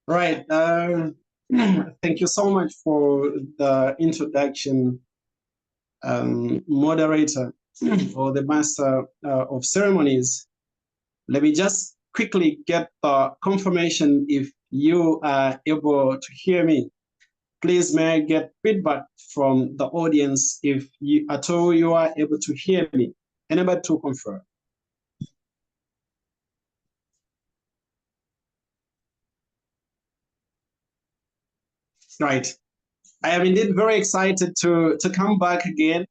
Right. Thank you so much for the introduction, moderator or the master of ceremonies. Let me just quickly get the confirmation if you are able to hear me. Please, may I get feedback from the audience if you at all you are able to hear me? Anybody to confirm? Right. I am indeed very excited to come back again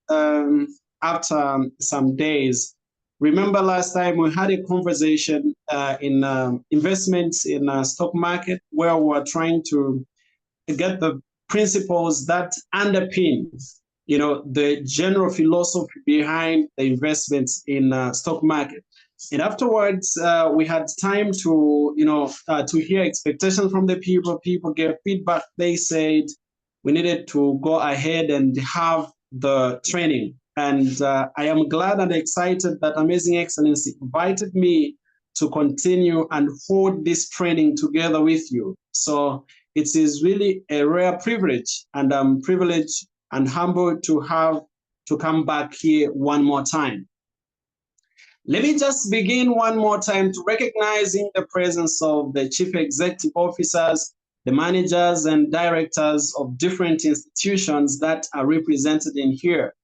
after some days. Remember last time we had a conversation in investments in stock market where we were trying to get the principles that underpin, the general philosophy behind the investments in stock market. And afterwards, we had time to hear expectations from the people. People gave feedback. They said we needed to go ahead and have the training. And I am glad and excited that Amazing Excellency invited me to continue and hold this training together with you. So it is really a rare privilege, and I'm privileged and humbled to have to come back here one more time. Let me just begin one more time to recognizing the presence of the chief executive officers, the managers and directors of different institutions that are represented in here.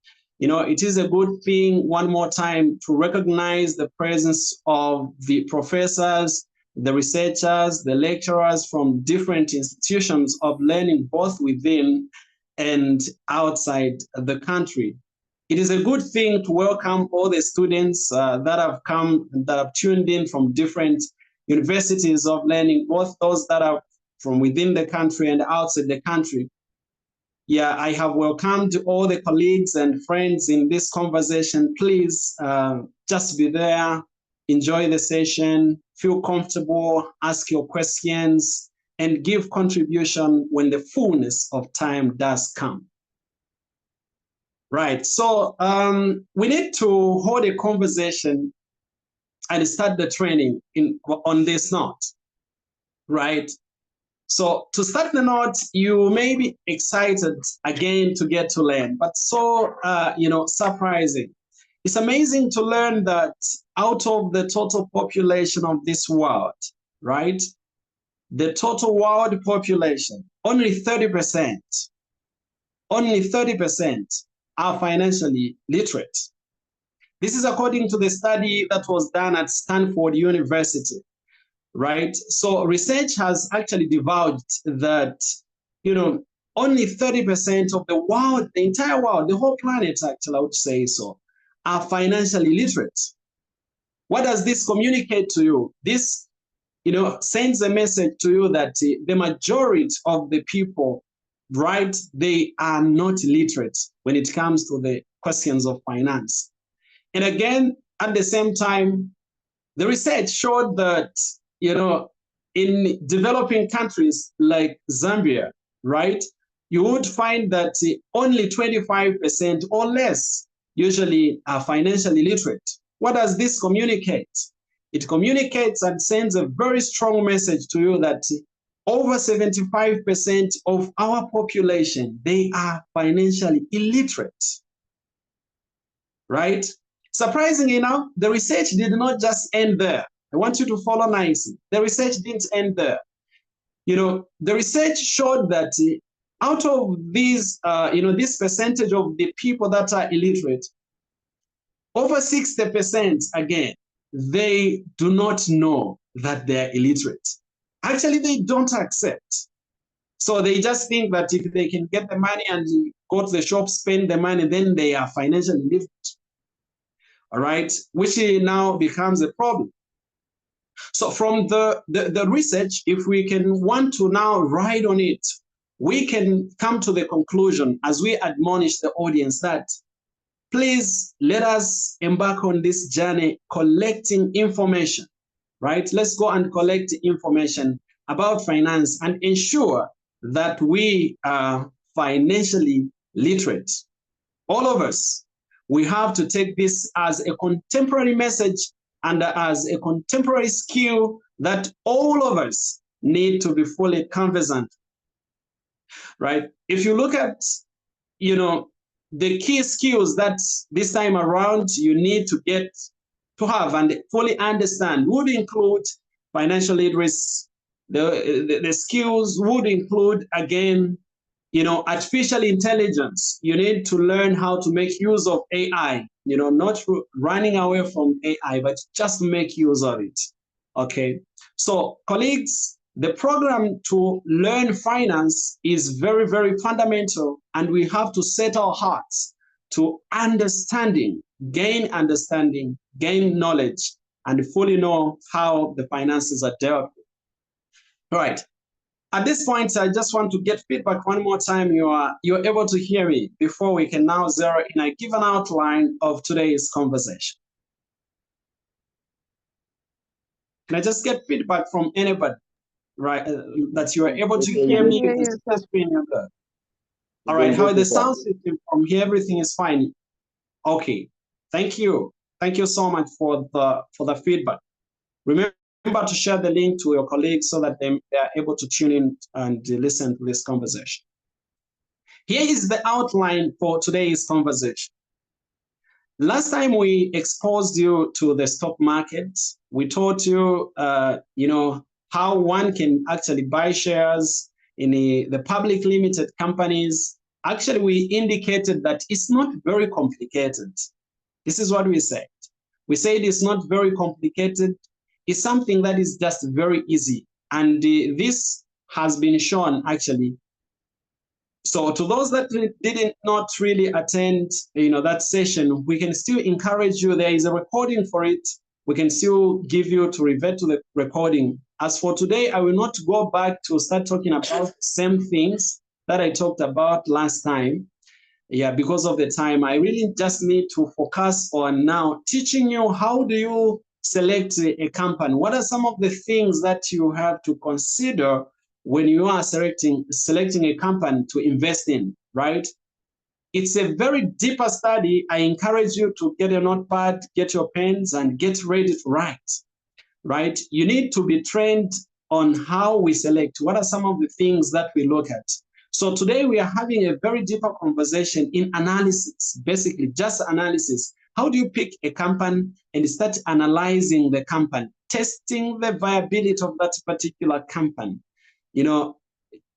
It is a good thing one more time to recognize the presence of the professors, the researchers, the lecturers from different institutions of learning, both within and outside the country. It is a good thing to welcome all the students that have come, that have tuned in from different universities of learning, both those that are from within the country and outside the country. Yeah, I have welcomed all the colleagues and friends in this conversation. Please just be there, enjoy the session, feel comfortable, ask your questions, and give contribution when the fullness of time does come. Right, so we need to hold a conversation and start the training on this note, right? So to start the note, you may be excited again to get to learn, but so, surprising. It's amazing to learn that out of the total population of this world, right? The total world population, only 30% are financially literate. This is according to the study that was done at Stanford University, right? So research has actually divulged that, only 30% of the world, the entire world, the whole planet, actually, I would say so, are financially literate. What does this communicate to you? This, sends a message to you that the majority of the people, right, they are not literate when it comes to the questions of finance. And again, at the same time, the research showed that, in developing countries like Zambia, right, you would find that only 25% or less usually are financially literate. What does this communicate? It communicates and sends a very strong message to you that over 75% of our population, they are financially illiterate, right? Surprisingly enough, the research did not just end there. I want you to follow nicely. The research didn't end there. The research showed that out of these, this percentage of the people that are illiterate, over 60%, again, they do not know that they're illiterate. Actually, they don't accept. So they just think that if they can get the money and go to the shop, spend the money, then they are financially literate. All right, which now becomes a problem. So from the research, if we can want to now ride on it, we can come to the conclusion as we admonish the audience that please let us embark on this journey collecting information, right? Let's go and collect information about finance and ensure that we are financially literate. All of us, we have to take this as a contemporary message and as a contemporary skill that all of us need to be fully conversant, right? If you look at, the key skills that this time around you need to get to have and fully understand would include financial literacy. The skills would include, again, artificial intelligence. You need to learn how to make use of AI, not running away from AI, but just make use of it. Okay. So, colleagues, the program to learn finance is very, very fundamental, and we have to set our hearts to gain understanding, gain knowledge, and fully know how the finances are dealt with. All right. At this point, I just want to get feedback one more time. You're able to hear me before we can now zero in a given outline of today's conversation. Can I just get feedback from anybody, right? That you are able to hear me? You can see the screen there. All right. How is the sound system from here? Everything is fine. Okay. Thank you. Thank you so much for the feedback. Remember to share the link to your colleagues so that they are able to tune in and listen to this conversation. Here is the outline for today's conversation. Last time we exposed you to the stock market. We taught you, how one can actually buy shares in the public limited companies. Actually, we indicated that it's not very complicated. This is what we said. We said it's not very complicated. It's something that is just very easy. And this has been shown, actually. So to those that did not really attend, that session, we can still encourage you. There is a recording for it. We can still give you to revert to the recording. As for today, I will not go back to start talking about the same things that I talked about last time. Yeah, because of the time, I really just need to focus on now teaching you how do you select a company. What are some of the things that you have to consider when you are selecting a company to invest in, right? It's a very deeper study. I encourage you to get a notepad, get your pens, and get ready to write, right? You need to be trained on how we select. What are some of the things that we look at? So today we are having a very deeper conversation in analysis, basically just analysis. How do you pick a company and start analyzing the company, testing the viability of that particular company?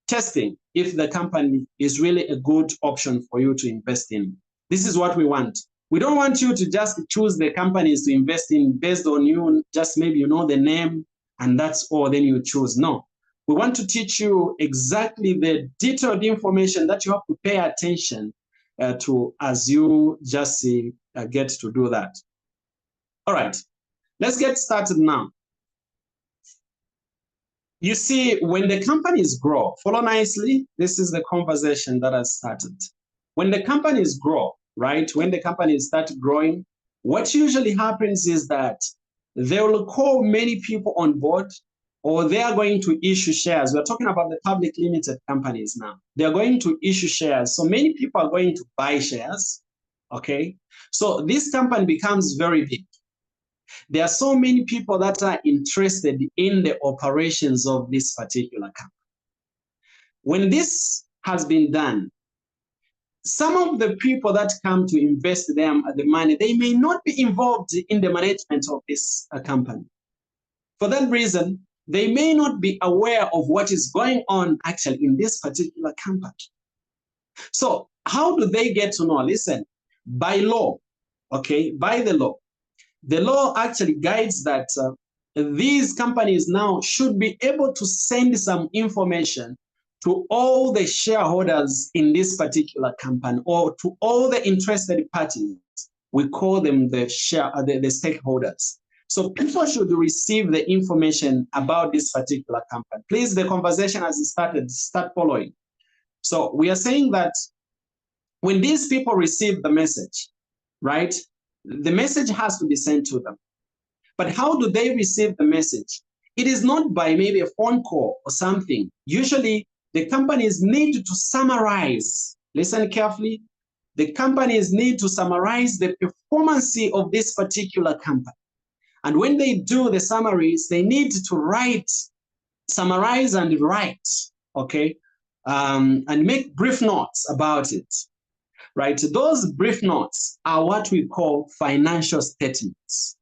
Testing if the company is really a good option for you to invest in. This is what we want. We don't want you to just choose the companies to invest in based on you, just maybe the name and that's all, then you choose. No. We want to teach you exactly the detailed information that you have to pay attention to as you just get to do that. All right, let's get started now. You see, when the companies grow, follow nicely, this is the conversation that has started. When the companies grow, right, when the companies start growing, what usually happens is that they will call many people on board, or they are going to issue shares. We're talking about the public limited companies now. They're going to issue shares. So many people are going to buy shares, okay? So this company becomes very big. There are so many people that are interested in the operations of this particular company. When this has been done, some of the people that come to invest the money, they may not be involved in the management of this company. For that reason, they may not be aware of what is going on actually in this particular company. So how do they get to know? Listen, by law, okay, by the law actually guides that these companies now should be able to send some information to all the shareholders in this particular company, or to all the interested parties. We call them the stakeholders. So people should receive the information about this particular company. Please, the conversation has started, start following. So we are saying that when these people receive the message, right, the message has to be sent to them. But how do they receive the message? It is not by maybe a phone call or something. Usually the companies need to summarize, listen carefully, the companies need to summarize the performance of this particular company. And when they do the summaries, they need to summarize and write, okay, and make brief notes about it, right? Those brief notes are what we call financial statements,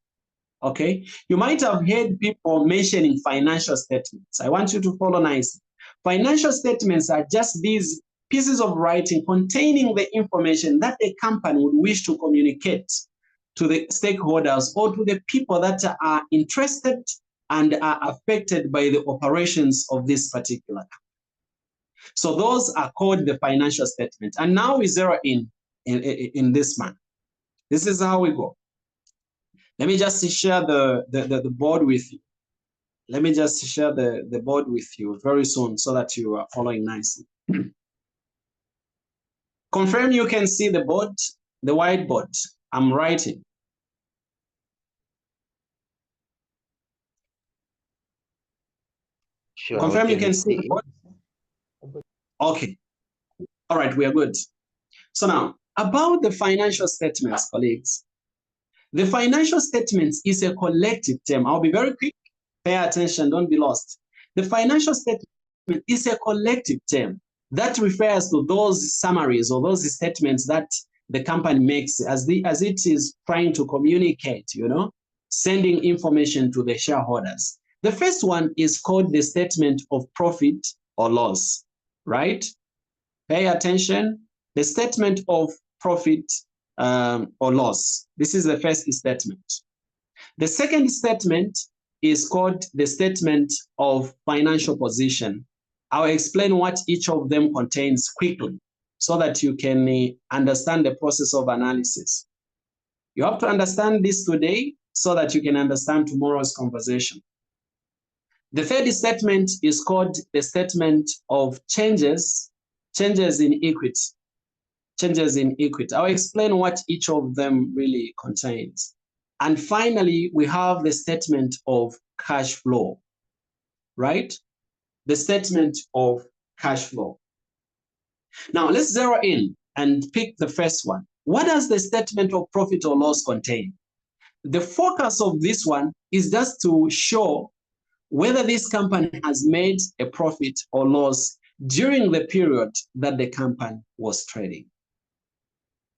okay? You might have heard people mentioning financial statements. I want you to follow nicely. Financial statements are just these pieces of writing containing the information that the company would wish to communicate to the stakeholders or to the people that are interested and are affected by the operations of this particular company. So those are called the financial statements. And now we zero in this manner. This is how we go. Let me just share the board with you. Let me just share the board with you very soon so that you are following nicely. Confirm you can see the board, the whiteboard. I'm writing. Sure, Confirm you can see the board. Okay. All right, we are good. So now, about the financial statements, colleagues. The financial statements is a collective term. I'll be very quick. Pay attention, don't be lost. The financial statement is a collective term that refers to those summaries or those statements that the company makes as it is trying to communicate, sending information to the shareholders. The first one is called the statement of profit or loss, right? Pay attention. The statement of profit or loss. This is the first statement. The second statement is called the statement of financial position. I'll explain what each of them contains quickly so that you can understand the process of analysis. You have to understand this today so that you can understand tomorrow's conversation. The third statement is called the statement of changes in equity. Changes in equity. I'll explain what each of them really contains. And finally, we have the statement of cash flow, right? The statement of cash flow. Now, let's zero in and pick the first one. What does the statement of profit or loss contain? The focus of this one is just to show whether this company has made a profit or loss during the period that the company was trading.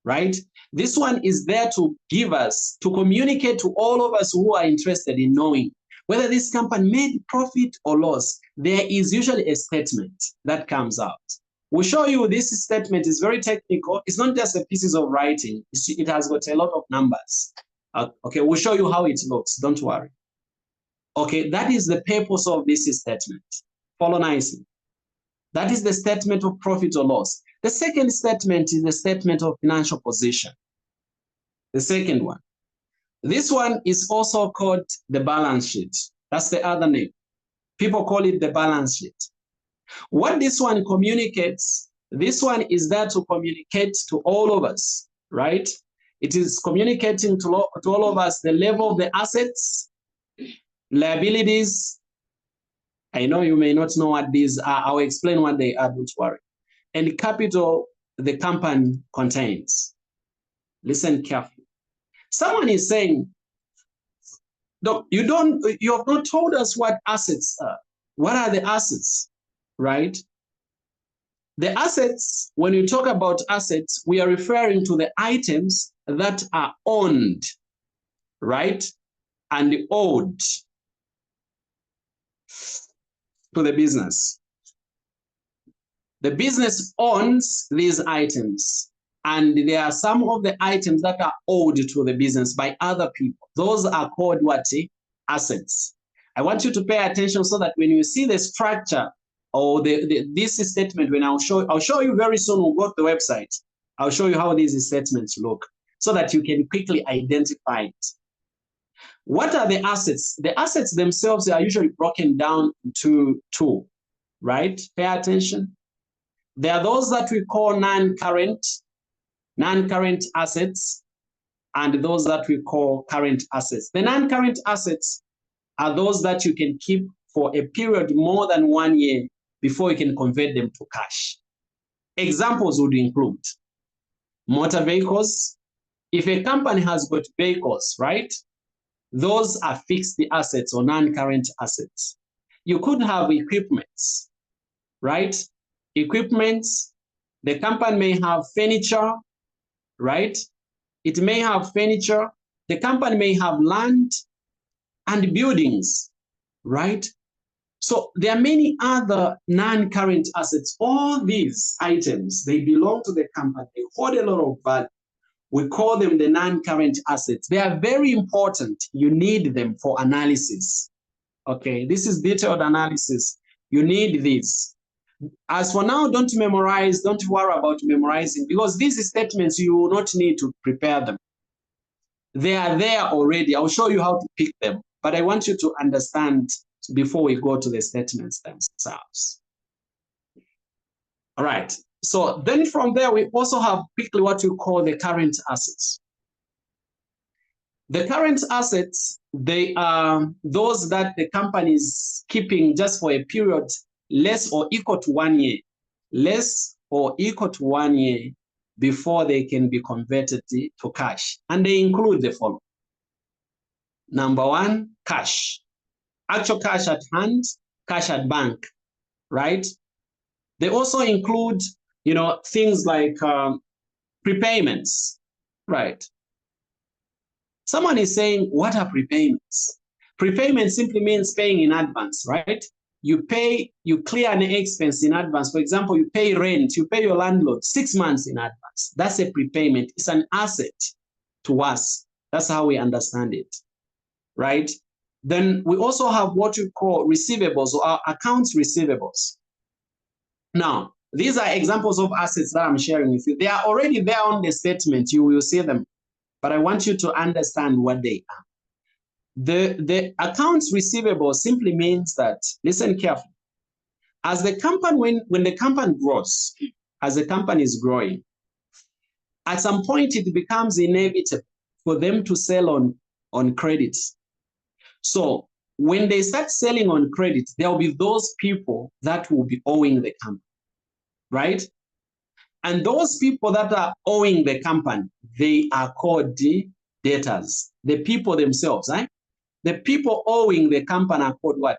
Right? This one is there to give us, to communicate to all of us who are interested in knowing whether this company made profit or loss. There is usually a statement that comes out. We'll show you this statement is very technical. It's not just a pieces of writing. It has got a lot of numbers. Okay, we'll show you how it looks. Don't worry. Okay, that is the purpose of this statement. Follow nicely. That is the statement of profit or loss. The second statement is the statement of financial position. The second one. This one is also called the balance sheet. That's the other name. People call it the balance sheet. What this one communicates, this one is there to communicate to all of us, right? It is communicating to all of us the level of the assets, liabilities. I know you may not know what these are. I'll explain what they are, don't worry. And capital the company contains. Listen carefully. Someone is saying, no, you have not told us what assets are. What are the assets, right? The assets, when you talk about assets, we are referring to the items that are owned, right? And owed to the business. The business owns these items, and there are some of the items that are owed to the business by other people. Those are called what? Assets. I want you to pay attention so that when you see the structure or this statement, when I'll show you very soon, we'll go to the website. I'll show you how these statements look so that you can quickly identify it. What are the assets? The assets themselves are usually broken down into two, right? Pay attention. There are those that we call non-current assets, and those that we call current assets. The non-current assets are those that you can keep for a period more than 1 year before you can convert them to cash. Examples would include motor vehicles. If a company has got vehicles, right? Those are fixed assets or non-current assets. You could have equipments, right? Equipments, the company may have furniture, right? It may have furniture. The company may have land and buildings, right? So there are many other non-current assets. All these items, they belong to the company. They hold a lot of value. We call them the non-current assets. They are very important. You need them for analysis. Okay, this is detailed analysis. You need this. As for now, don't memorize, don't worry about memorizing, because these statements, you will not need to prepare them. They are there already. I'll show you how to pick them, but I want you to understand before we go to the statements themselves. All right, so then from there, we also have quickly what we call the current assets. The current assets, they are those that the company is keeping just for a period less or equal to 1 year, less or equal to 1 year before they can be converted to cash. And they include the following. Number one, cash. Actual cash at hand, cash at bank, right? They also include, things like prepayments, right? Someone is saying, what are prepayments? Prepayment simply means paying in advance, right? You clear an expense in advance. For example, you pay rent, you pay your landlord 6 months in advance. That's a prepayment. It's an asset to us. That's how we understand it, right? Then we also have what we call receivables or accounts receivables. Now, these are examples of assets that I'm sharing with you. They are already there on the statement. You will see them, but I want you to understand what they are. The accounts receivable simply means that, listen carefully, as the company, when the company grows, as the company is growing, at some point it becomes inevitable for them to sell on credit. So when they start selling on credit, there will be those people that will be owing the company, right? And those people that are owing the company, they are called the debtors, the people themselves, right? The people owing the company are called what?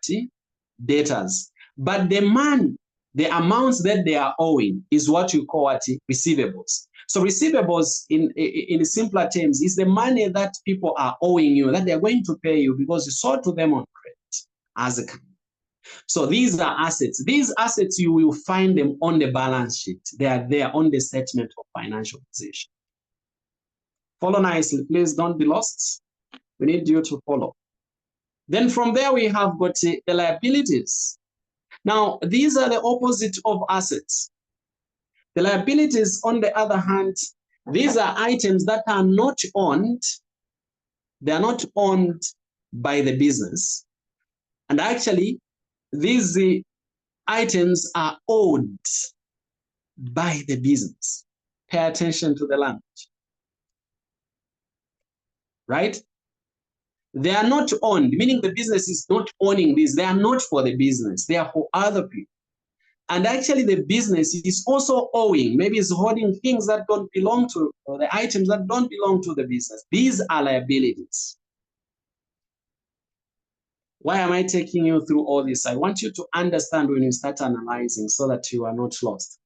Debtors. But the money, the amounts that they are owing is what you call what? Receivables. So receivables, in simpler terms, is the money that people are owing you, that they're going to pay you because you sold to them on credit as a company. So these are assets. These assets, you will find them on the balance sheet. They are there on the statement of financial position. Follow nicely, please don't be lost. We need you to follow. Then from there, we have got the liabilities. Now, these are the opposite of assets. The liabilities, on the other hand, these are items that are not owned. They are not owned by the business. And actually, these items are owned by the business. Pay attention to the language, right? They are not owned, meaning the business is not owning these. They are not for the business. They are for other people. And actually the business is also owing, maybe it's holding things that don't belong to, or the items that don't belong to the business. These are liabilities. Why am I taking you through all this? I want you to understand when you start analyzing so that you are not lost.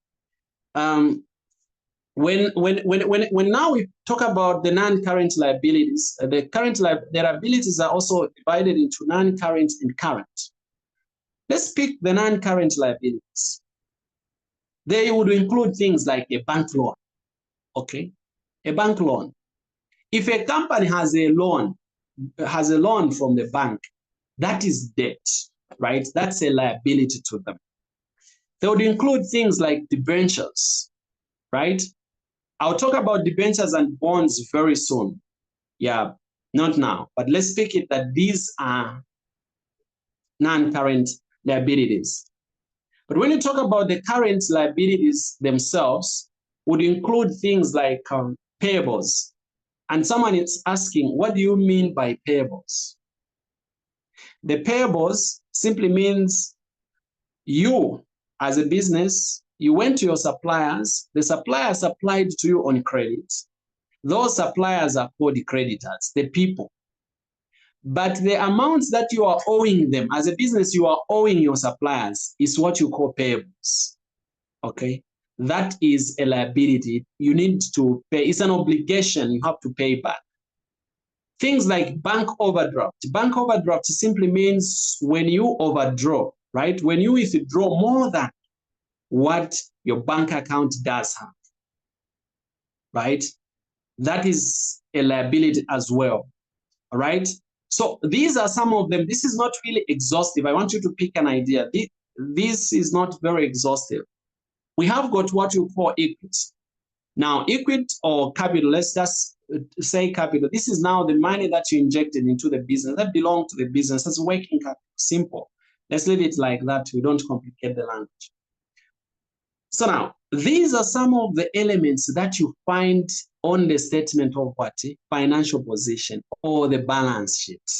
When now we talk about the non-current liabilities, the liabilities are also divided into non-current and current. Let's pick the non-current liabilities. They would include things like a bank loan, okay? A bank loan. If a company has a loan from the bank, that is debt, right? That's a liability to them. They would include things like debentures, right? I'll talk about debentures and bonds very soon. Yeah, not now, but let's pick it that these are non-current liabilities. But when you talk about the current liabilities themselves, would include things like payables. And someone is asking, what do you mean by payables? The payables simply means you, as a business, you went to your suppliers, the suppliers supplied to you on credit. Those suppliers are called the creditors, the people. But the amounts that you are owing them, as a business, you are owing your suppliers, is what you call payables. Okay? That is a liability. You need to pay. It's an obligation you have to pay back. Things like bank overdraft. Bank overdraft simply means when you overdraw, right? When you withdraw more than what your bank account does have, right? That is a liability as well, all right? So these are some of them. This is not really exhaustive. I want you to pick an idea. This is not very exhaustive. We have got what you call equity. Now, equity or capital, let's just say capital. This is now the money that you injected into the business that belongs to the business as working capital. Simple. Let's leave it like that. We don't complicate the language. So now, these are some of the elements that you find on the statement of what? Financial position or the balance sheet.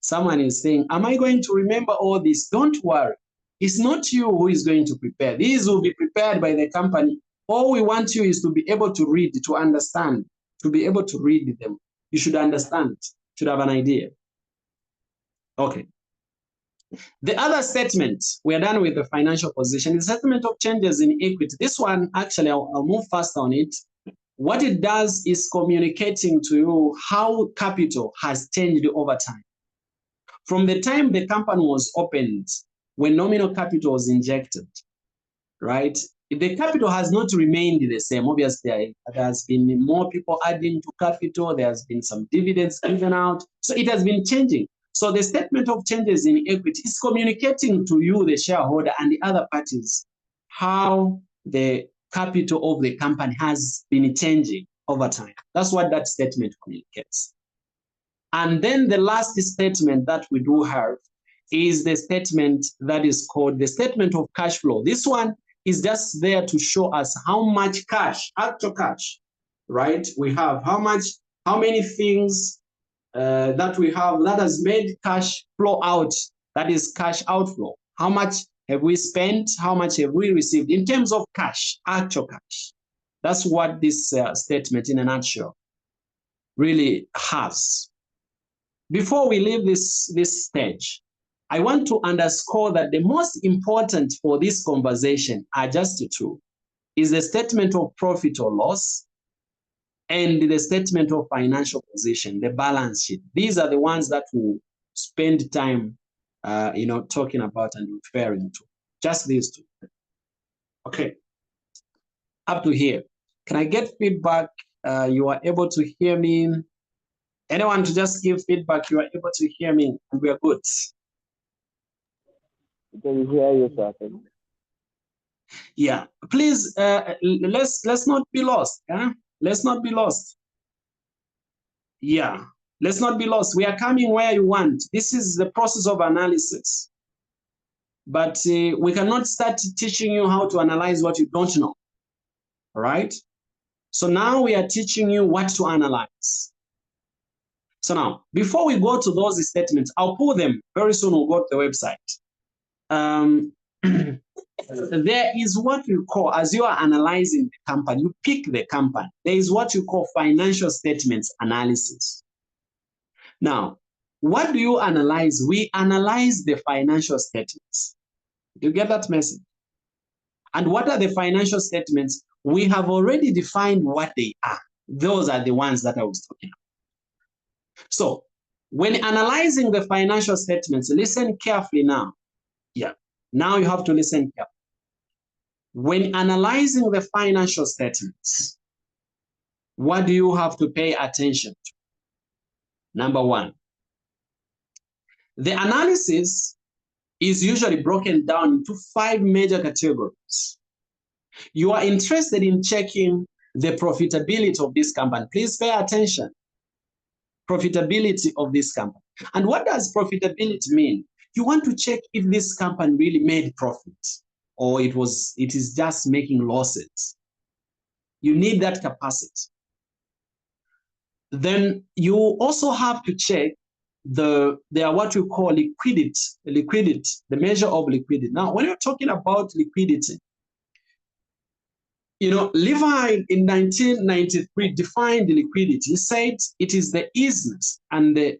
Someone is saying, am I going to remember all this? Don't worry. It's not you who is going to prepare. These will be prepared by the company. All we want you is to be able to read, to understand, to be able to read them. You should understand, should have an idea. Okay. The other statement, we are done with the financial position, the statement of changes in equity. This one, actually, I'll move fast on it. What it does is communicating to you how capital has changed over time. From the time the company was opened, when nominal capital was injected, right? The capital has not remained the same. Obviously, there has been more people adding to capital. There has been some dividends given out. So it has been changing. So the statement of changes in equity is communicating to you, the shareholder, and the other parties, how the capital of the company has been changing over time. That's what that statement communicates. And then the last statement that we do have is the statement that is called the statement of cash flow. This one is just there to show us how much cash, actual cash, right? We have how many things that we have that has made cash flow out, that is cash outflow. How much have we spent? How much have we received in terms of cash, actual cash? That's what this statement in a nutshell really has. Before we leave this stage, I want to underscore that the most important for this conversation are just two, is the statement of profit or loss and the statement of financial position, the balance sheet. These are the ones that we'll spend time talking about and referring to. Just these two. Okay. Up to here. Can I get feedback? You are able to hear me? Anyone to just give feedback? You are able to hear me and we are good. Can hear you, sir. Yeah, please, let's not be lost. Let's not be lost. Yeah, let's not be lost. We are coming where you want. This is the process of analysis. But we cannot start teaching you how to analyze what you don't know. All right? So now we are teaching you what to analyze. So now, before we go to those statements, I'll pull them. Very soon we'll go to the website. There is what we call, as you are analyzing the company, you pick the company. There is what you call financial statements analysis. Now, what do you analyze? We analyze the financial statements. Do you get that message? And what are the financial statements? We have already defined what they are. Those are the ones that I was talking about. So, when analyzing the financial statements, listen carefully now. Yeah, now you have to listen carefully. When analyzing the financial statements, what do you have to pay attention to? Number one, the analysis is usually broken down into 5 major categories. You are interested in checking the profitability of this company. Please pay attention. Profitability of this company. And what does profitability mean? You want to check if this company really made profit or it is just making losses. You need that capacity. Then you also have to check what we call liquidity, the measure of liquidity. Now, when you're talking about liquidity, Levi in 1993 defined liquidity. He said it is the easiness and the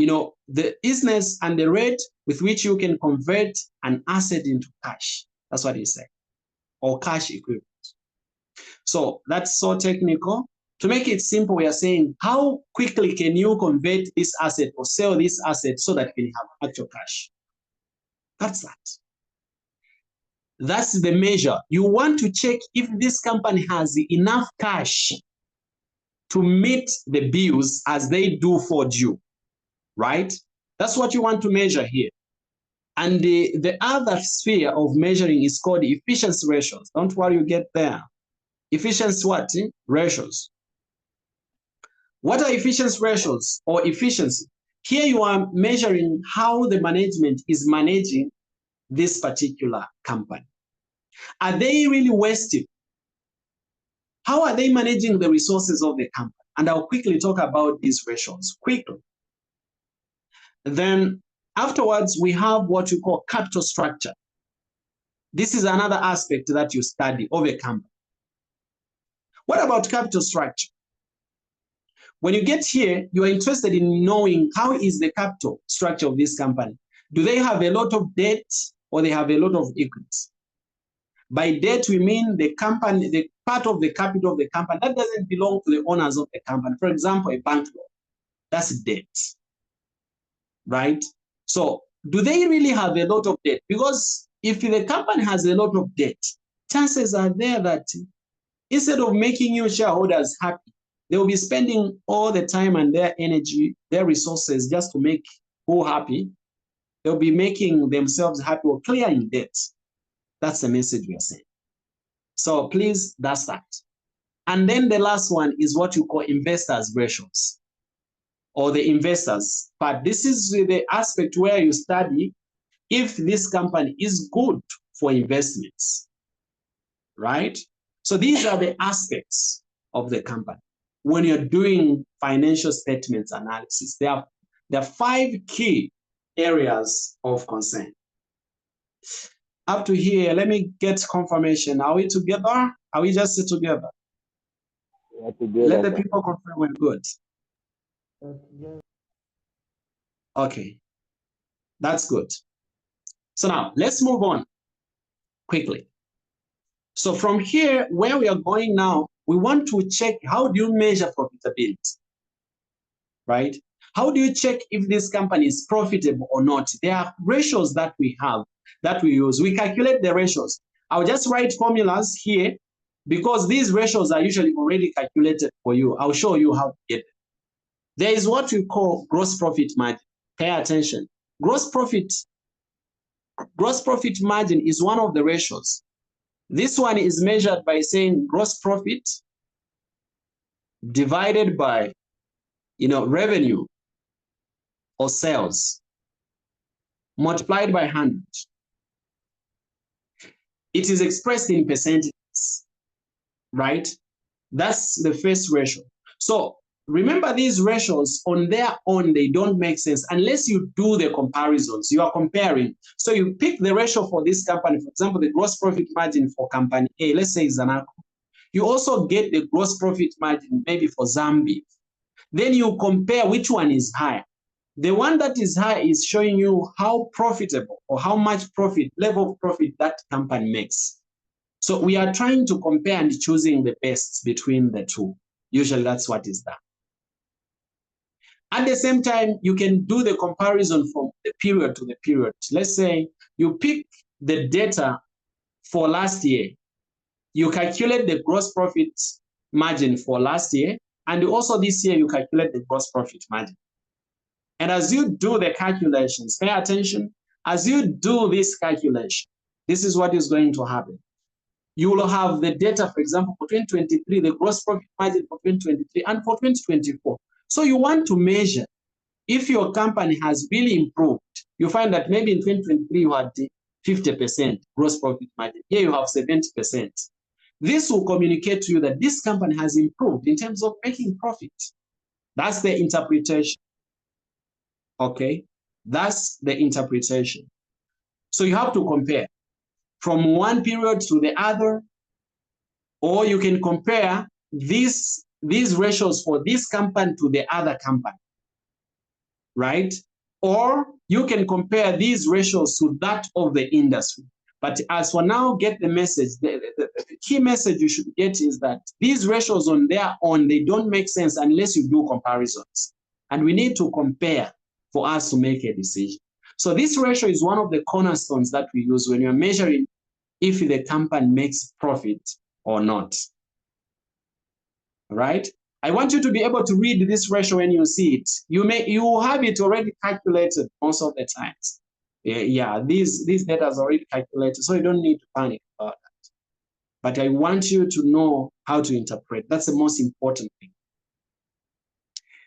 the business and the rate with which you can convert an asset into cash. That's what he's saying, or cash equivalent. So that's so technical. To make it simple, we are saying, how quickly can you convert this asset or sell this asset so that you can have actual cash? That's that. That's the measure. You want to check if this company has enough cash to meet the bills as they do for you, right? That's what you want to measure here. And the other sphere of measuring is called efficiency ratios. Don't worry, you get there. Efficiency what? Ratios. What are efficiency ratios or efficiency? Here you are measuring how the management is managing this particular company. Are they really wasting? How are they managing the resources of the company? And I'll quickly talk about these ratios quickly. Then afterwards, we have what you call capital structure. This is another aspect that you study of a company. What about capital structure? When you get here, you are interested in knowing how is the capital structure of this company. Do they have a lot of debt or they have a lot of equity? By debt, we mean the company, the part of the capital of the company that doesn't belong to the owners of the company. For example, a bank loan, that's debt, right? So do they really have a lot of debt? Because if the company has a lot of debt, chances are there that instead of making you shareholders happy, they will be spending all the time and their energy, their resources just to make who happy. They'll be making themselves happy or clearing debt. That's the message we are saying. So please, that's that. And then the last one is what you call investors' ratios or the investors. But this is the aspect where you study if this company is good for investments, right? So these are the aspects of the company. When you're doing financial statements analysis, there are 5 key areas of concern. Up to here, let me get confirmation. Are we together? Are we just together? Yeah, together. Let the people confirm we're good. Okay, that's good. So now let's move on quickly. So from here, where we are going now, we want to check how do you measure profitability, right? How do you check if this company is profitable or not? There are ratios that we have that we use. We calculate the ratios. I'll just write formulas here because these ratios are usually already calculated for you. I'll show you how to get it. There is what we call gross profit margin. Pay attention. Gross profit margin is one of the ratios. This one is measured by saying gross profit divided by revenue or sales multiplied by 100. It is expressed in percentages, right? That's the first ratio. So remember, these ratios on their own, they don't make sense unless you do the comparisons. You are comparing. So you pick the ratio for this company, for example, the gross profit margin for company A, let's say Zanaco. You also get the gross profit margin maybe for Zambia. Then you compare which one is higher. The one that is high is showing you how profitable or how much profit, level of profit that company makes. So we are trying to compare and choosing the best between the two. Usually that's what is done. At the same time, you can do the comparison from the period to the period. Let's say you pick the data for last year. You calculate the gross profit margin for last year, and also this year you calculate the gross profit margin. And as you do the calculations, pay attention, as you do this calculation, this is what is going to happen. You will have the data, for example, for 2023, the gross profit margin for 2023 and for 2024. So you want to measure if your company has really improved. You find that maybe in 2023 you had 50% gross profit margin. Here you have 70%. This will communicate to you that this company has improved in terms of making profit. That's the interpretation. Okay, that's the interpretation. So you have to compare from one period to the other, or you can compare these ratios for this company to the other company. right? Or you can compare these ratios to that of the industry. But as for now, get the message. The key message you should get is that these ratios on their own, they don't make sense unless you do comparisons. And we need to compare for us to make a decision. So this ratio is one of the cornerstones that we use when you're measuring if the company makes profit or not. All right? I want you to be able to read this ratio when you see it. You have it already calculated most of the times. Yeah, these data is already calculated, so you don't need to panic about that. But I want you to know how to interpret. That's the most important thing.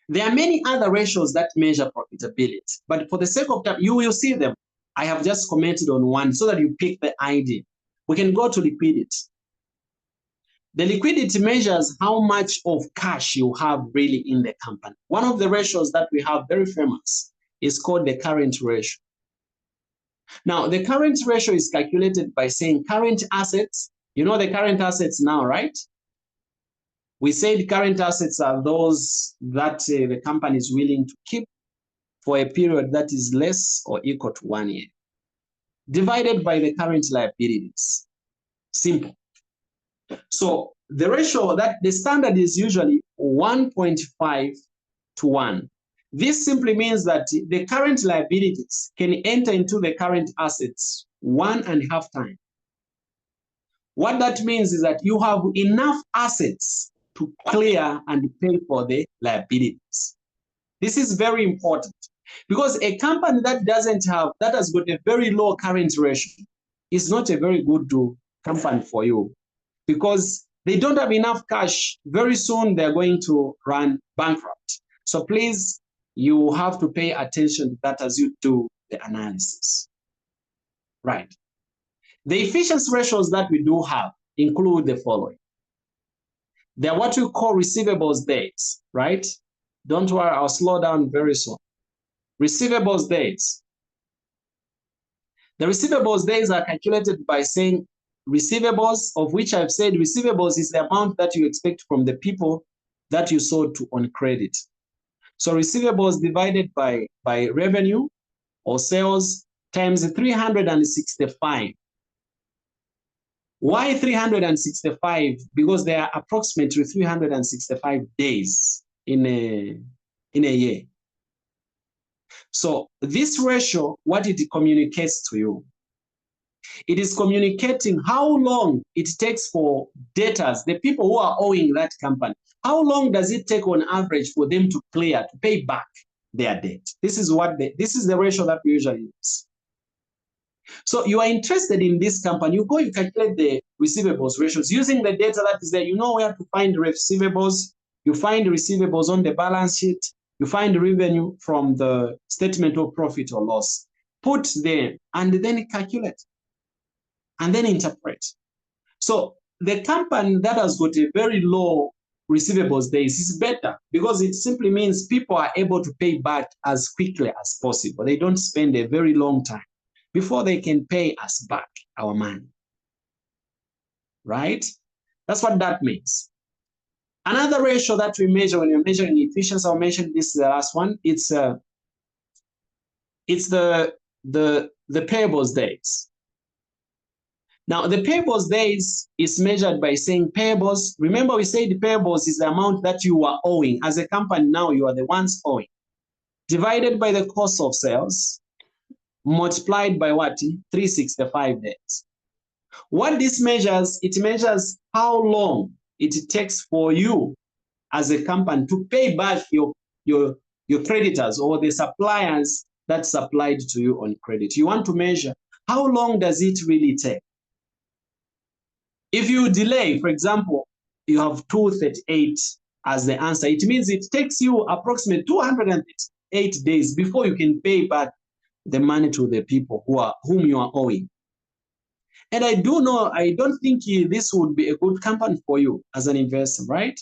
There are many other ratios that measure profitability, but for the sake of time, you will see them. I have just commented on one so that you pick the idea. We can go to liquidity. The liquidity measures how much of cash you have really in the company. One of the ratios that we have very famous is called the current ratio. Now, the current ratio is calculated by saying current assets. You know the current assets now, right? We said current assets are those that the company is willing to keep for a period that is less or equal to 1 year, divided by the current liabilities. Simple. So the ratio that the standard is usually 1.5 to 1. This simply means that the current liabilities can enter into the current assets 1.5 times. What that means is that you have enough assets to clear and pay for the liabilities. This is very important because a company that has got a very low current ratio is not a very good company for you, because they don't have enough cash. Very soon they're going to run bankrupt. So please, you have to pay attention to that as you do the analysis. Right. The efficiency ratios that we do have include the following. They're what we call receivables days, right? Don't worry, I'll slow down very soon. Receivables days. The receivables days are calculated by saying receivables, of which I've said receivables is the amount that you expect from the people that you sold to on credit. So receivables divided by revenue or sales times 365. Why 365? Because there are approximately 365 days in a year. So this ratio, what it communicates to you, it is communicating how long it takes for debtors, the people who are owing that company, how long does it take on average for them to clear, to pay back their debt? This is the ratio that we usually use. So you are interested in this company, you calculate the receivables ratios using the data that is there. You know where to find receivables. You find receivables on the balance sheet. You find revenue from the statement of profit or loss. Put there and then calculate and then interpret. So the company that has got a very low receivables days is better because it simply means people are able to pay back as quickly as possible. They don't spend a very long time before they can pay us back our money, right? That's what that means. Another ratio that we measure when you're measuring efficiency, I'll mention this is the last one. It's the payables days. Now, the payables days is measured by saying payables. Remember, we said payables is the amount that you are owing. As a company now, you are the ones owing. Divided by the cost of sales, multiplied by what? 365 days. What this measures, it measures how long it takes for you as a company to pay back your creditors or the suppliers that supplied to you on credit. You want to measure how long does it really take. If you delay, for example, you have 238 as the answer, it means it takes you approximately 208 days before you can pay back the money to the people whom you are owing. And I don't think this would be a good company for you as an investor, right?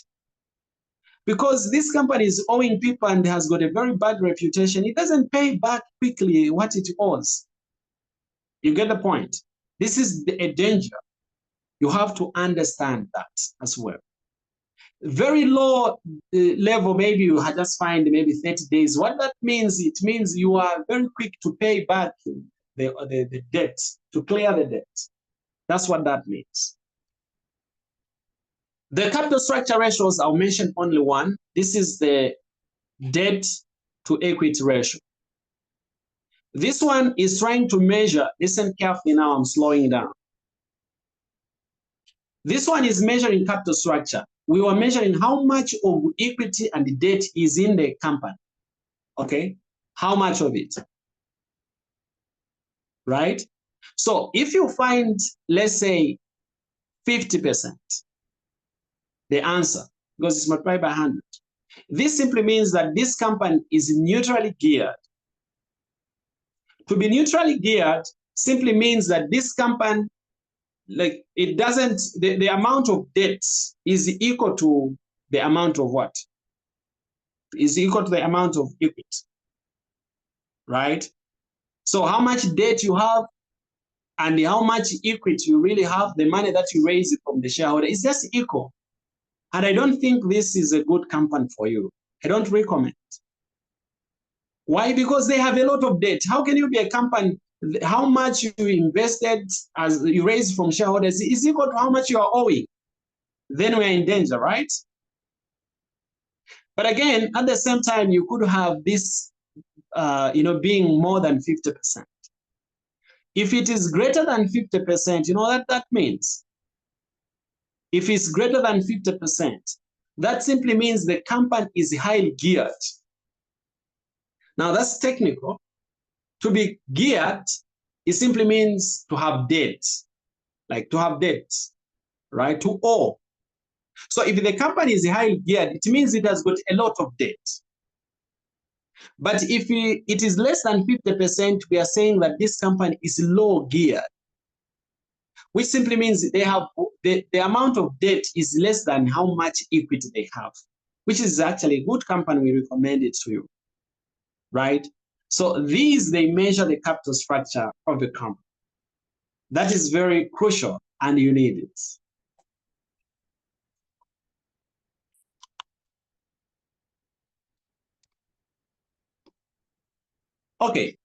Because this company is owing people and has got a very bad reputation. It doesn't pay back quickly what it owes. You get the point? This is a danger. You have to understand that as well. very low level, maybe you had just find maybe 30 days. What that means, it means you are very quick to pay back the debt, to clear the debt. That's what that means. The capital structure ratios, I'll mention only one. This is the debt to equity ratio. This one is trying to measure, listen carefully now, I'm slowing down. This one is measuring capital structure. We were measuring how much of equity and debt is in the company. Okay, how much of it, right? So if you find, let's say, 50%, the answer, because it's multiplied by 100. This simply means that this company is neutrally geared. To be neutrally geared simply means that this company, like, it doesn't, the amount of debts is equal to the amount of what? Is equal to the amount of equity, right? So how much debt you have and how much equity you really have, the money that you raise from the shareholder, is just equal. And I don't think this is a good company for you. I don't recommend. Why? Because they have a lot of debt. How can you be a company, how much you invested as you raised from shareholders is equal to how much you are owing? Then we're in danger, right? But again, at the same time, you could have this, being more than 50%. If it is greater than 50%, you know what that means? If it's greater than 50%, that simply means the company is highly geared. Now that's technical. To be geared, it simply means to have debt, like to have debt, right? To owe. So if the company is highly geared, it means it has got a lot of debt. But if it is less than 50%, we are saying that this company is low geared, which simply means they have the amount of debt is less than how much equity they have, which is actually a good company. We recommend it to you, right? So these, they measure the capital structure of the company. That is very crucial and you need it. Okay,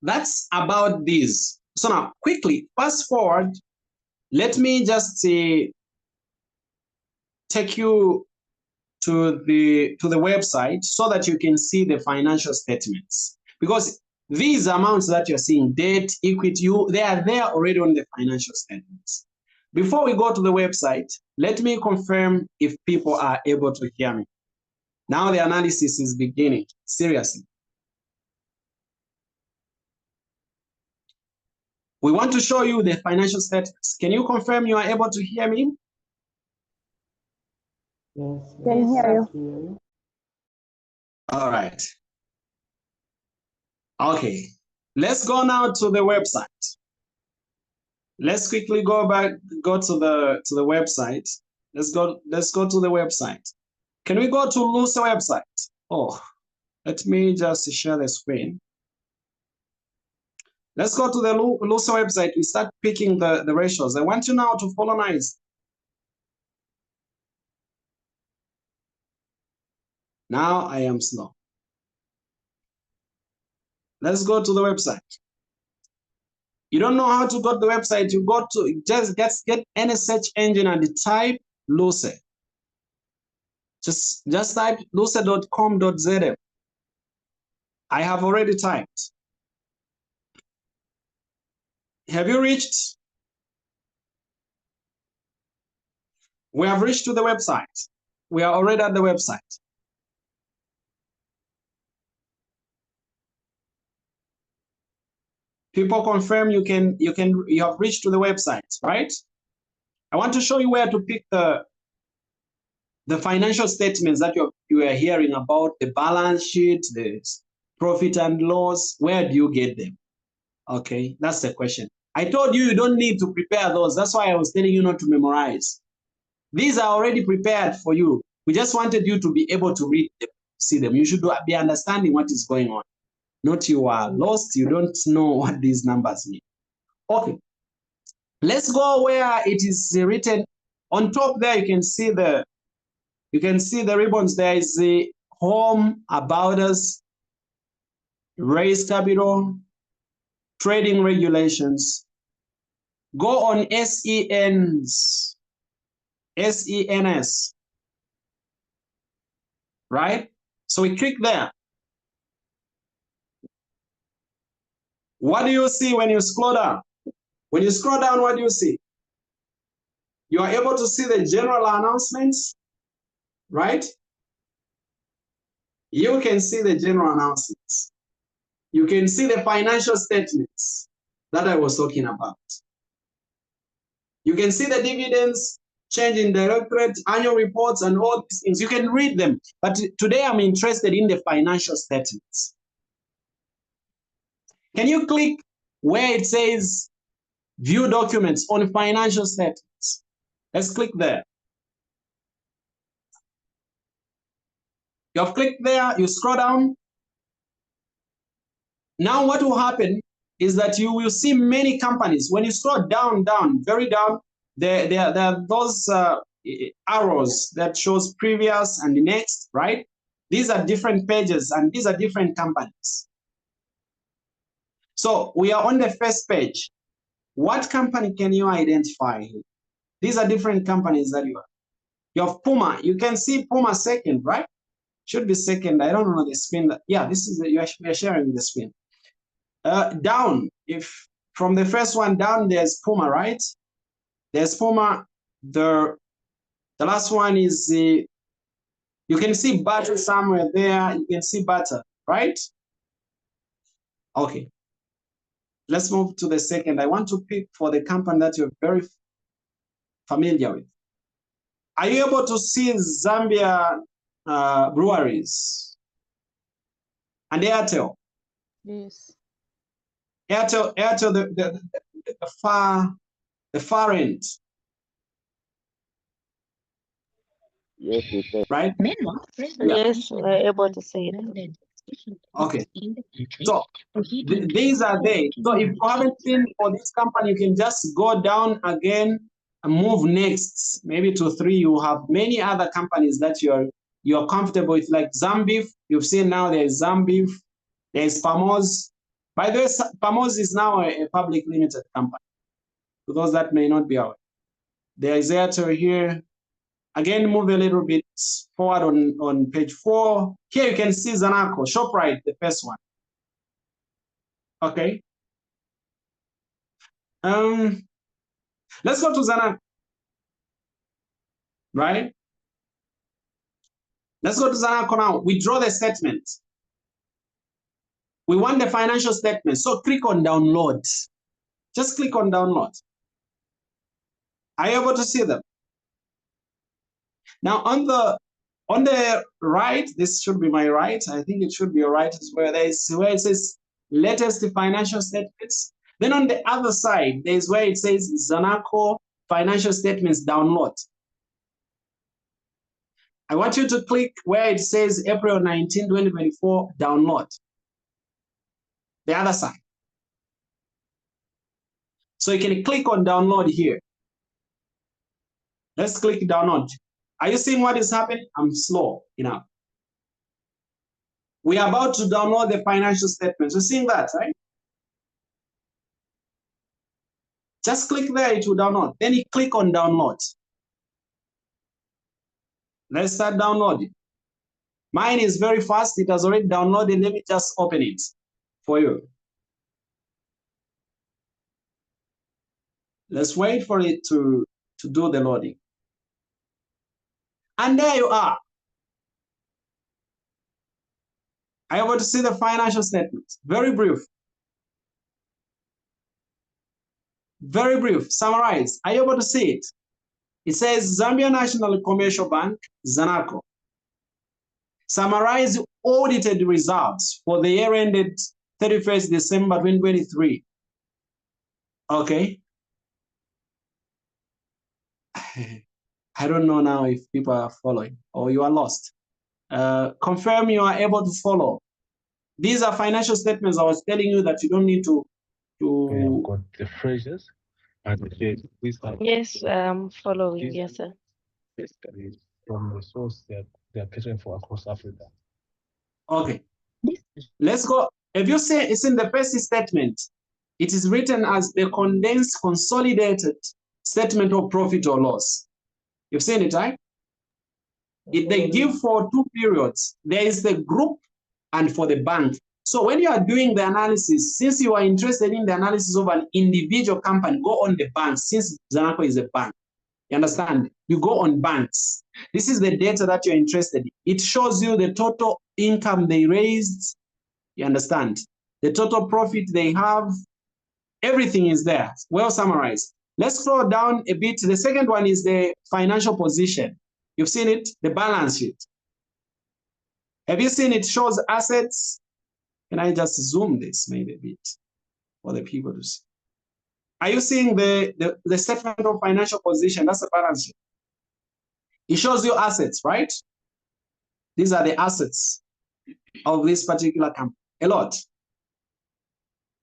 that's about this. So now quickly, fast forward, let me just take you to the website so that you can see the financial statements, because these amounts that you're seeing, debt, equity, they are there already on the financial statements. Before we go to the website, let me confirm if people are able to hear me. Now the analysis is beginning, seriously. We want to show you the financial statements. Can you confirm you are able to hear me? Yes, can hear you. All right. Okay, let's go now to the website. Let's quickly go to the website. Let's go to the website. Can we go to LUSA website? Oh, let me just share the screen. Let's go to the LUSA website. We start picking the ratios. I want you now to follow nice. Now I am slow. Let's go to the website. You don't know how to go to the website, you go to, just get any search engine and type LUSA. Just type lusa.com.zm. I have already typed. Have you reached? We have reached to the website. We are already at the website. People confirm you have reached to the website, right? I want to show you where to pick the financial statements that you are hearing about, the balance sheet, the profit and loss. Where do you get them? Okay, that's the question. I told you don't need to prepare those. That's why I was telling you not to memorize. These are already prepared for you. We just wanted you to be able to read them, see them. You should be understanding what is going on. Not you are lost, you don't know what these numbers mean. Okay, let's go where it is written. On top there, you can see the You can see the ribbons. There is the home, about us, raise capital, trading regulations. Go on SENS, SENS, right? So we click there. What do you see when you scroll down? When you scroll down, what do you see? You are able to see the general announcements, right? You can see the general announcements. You can see the financial statements that I was talking about. You can see the dividends, change in directorate, annual reports, and all these things. You can read them. But today I'm interested in the financial statements. Can you click where it says view documents on financial statements? Let's click there. You have clicked there, you scroll down. Now what will happen is that you will see many companies. When you scroll down, very down, there are those arrows that shows previous and next, right? These are different pages and these are different companies. So we are on the first page. What company can you identify here? These are different companies that you have. You have Puma. You can see Puma second, right? Should be second. I don't know the screen. Yeah, this is you are sharing the screen. Down, if from the first one down, there's Puma, right? There's Puma. The last one is the, you can see butter somewhere there. You can see butter, right? Okay. Let's move to the second. I want to pick for the company that you're very familiar with. Are you able to see Zambia breweries and Airtel? Yes. Airtel, the far end. Yes, we can. Right? Yes, we're able to see it. Okay. So these are they. So if you haven't seen for this company, you can just go down again and move next, maybe to 3. You have many other companies that you're comfortable with, like Zambif. You've seen now there's Zambif, there's Pamos. By the way, Pamos is now a public limited company. For those that may not be aware. There is Airtel here. Again, move a little bit forward on page 4. Here you can see Zanaco, ShopRite, the first one. Okay. Let's go to Zanaco. Right? Let's go to Zanaco now. We draw the statement. We want the financial statement. So click on download. Just click on download. Are you able to see them? Now on the right, this should be my right. I think it should be your right as well. There is where it says latest financial statements. Then on the other side, there's where it says Zanaco financial statements download. I want you to click where it says April 19, 2024 download. The other side. So you can click on download here. Let's click download. Are you seeing what is happening? I'm slow enough. We are about to download the financial statements. You're seeing that, right? Just click there, it will download. Then you click on download. Let's start downloading. Mine is very fast. It has already downloaded. Let me just open it for you. Let's wait for it to do the loading. And there you are. I want to see the financial statements. Very brief. Very brief. Summarize. Are you able to see it? It says Zambia National Commercial Bank, Zanaco. Summarize audited results for the year ended 31st December 2023. Okay. I don't know now if people are following or you are lost. Confirm you are able to follow. These are financial statements. I was telling you that you don't need to. We have got the phrases and the dates. Yes, I'm following. Yes, sir. from the source that they're catering for across Africa. Okay, let's go. If you say it's in the first statement, it is written as the condensed consolidated statement of profit or loss. You've seen it, right? If they give for 2 periods, there is the group and for the bank. So when you are doing the analysis, since you are interested in the analysis of an individual company, go on the bank, since Zanaco is a bank. You understand? You go on banks. This is the data that you're interested in. It shows you the total income they raised. You understand? The total profit they have. Everything is there. Well summarized. Let's scroll down a bit. The second one is the financial position. You've seen it, the balance sheet. Have you seen it shows assets? Can I just zoom this maybe a bit for the people to see? Are you seeing the statement of financial position? That's the balance sheet. It shows you assets, right? These are the assets of this particular company, a lot.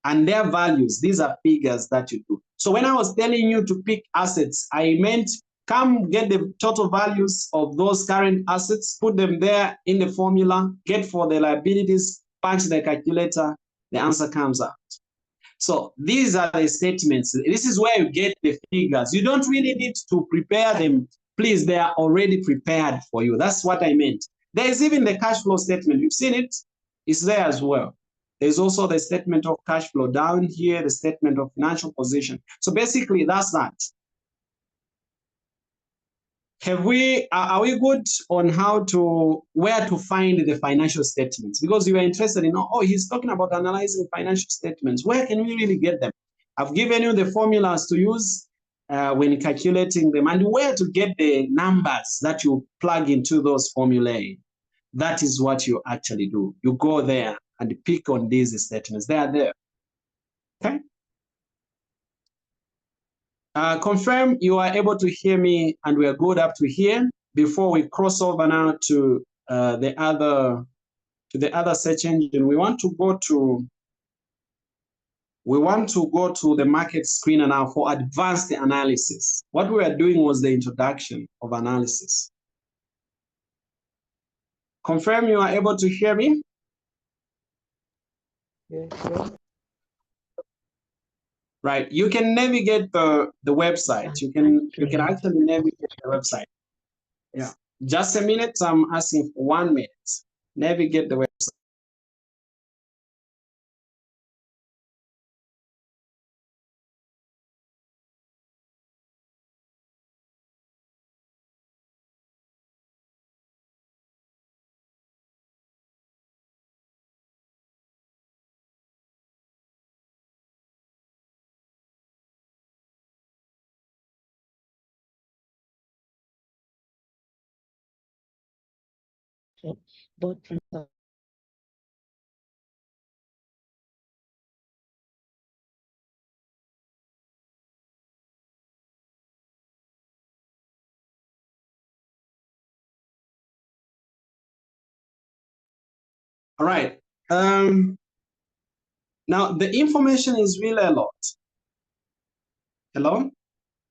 And their values, these are figures that you do. So when I was telling you to pick assets, I meant come get the total values of those current assets, put them there in the formula, get for the liabilities, punch the calculator, the answer comes out. So these are the statements. This is where you get the figures. You don't really need to prepare them. Please, they are already prepared for you. That's what I meant. There is even the cash flow statement. You've seen it. It's there as well. There's also the statement of cash flow down here, the statement of financial position. So basically, that's that. Are we good on where to find the financial statements? Because you are interested in, oh, he's talking about analyzing financial statements. Where can we really get them? I've given you the formulas to use when calculating them and where to get the numbers that you plug into those formulae. That is what you actually do. You go there and pick on these statements. They are there. Okay? Confirm you are able to hear me and we are good up to here before we cross over now to the other search engine. We want to go to the market screener now for advanced analysis. What we are doing was the introduction of analysis. Confirm you are able to hear me? Yes. Right. You can navigate the website. You can actually navigate the website. Yeah. Just a minute. I'm asking for 1 minute. Navigate the website. But All right. Now the information is really a lot. Hello?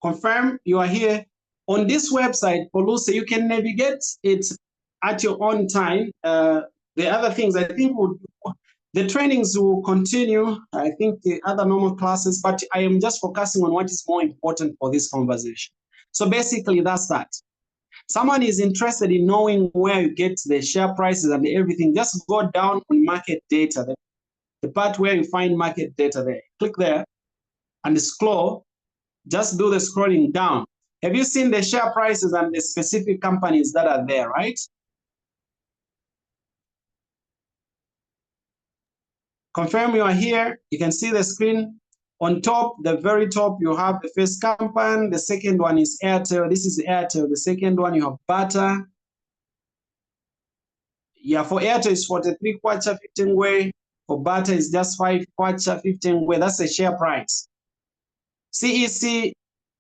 Confirm you are here. On this website, Polusa, you can navigate it at your own time. The other things I think the trainings will continue. I think the other normal classes, but I am just focusing on what is more important for this conversation. So basically that's that. Someone is interested in knowing where you get the share prices and everything, just go down on market data, the part where you find market data there. Click there and scroll. Just do the scrolling down. Have you seen the share prices and the specific companies that are there, right? Confirm you are here. You can see the screen. On top, the very top, you have the first company. The second one is Airtel. This is Airtel. The second one, you have Bata. Yeah, for Airtel, it's 43 kwacha 15 way. For Bata, it's just 5 kwacha 15 way. That's the share price. CEC,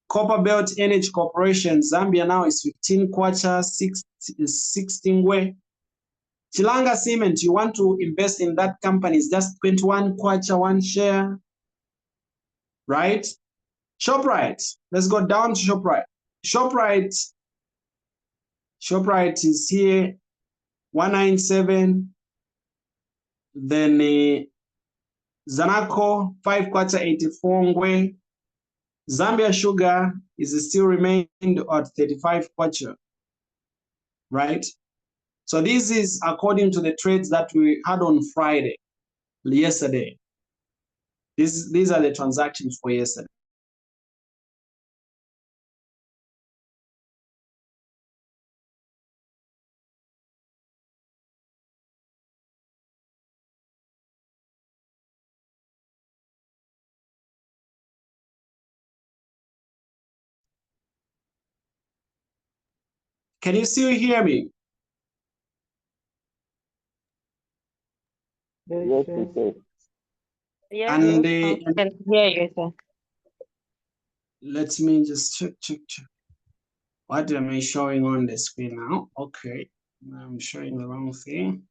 Copper Belt Energy Corporation, Zambia now is 15 kwacha 16 way. Chilanga Cement, you want to invest in that company, is just 21 kwacha 1 share. Right? ShopRite. Let's go down to ShopRite. ShopRite ShopRite is here, 197. Then Zanaco, 5 kwacha 84 ngwe. Zambia Sugar is still remained at 35 kwacha, right? So this is according to the trades that we had on Friday, yesterday. These are the transactions for yesterday. Can you still hear me? Yes, we can. Yes, And I can hear you, sir. let me just check. What am I showing on the screen now? Okay, I'm showing the wrong thing.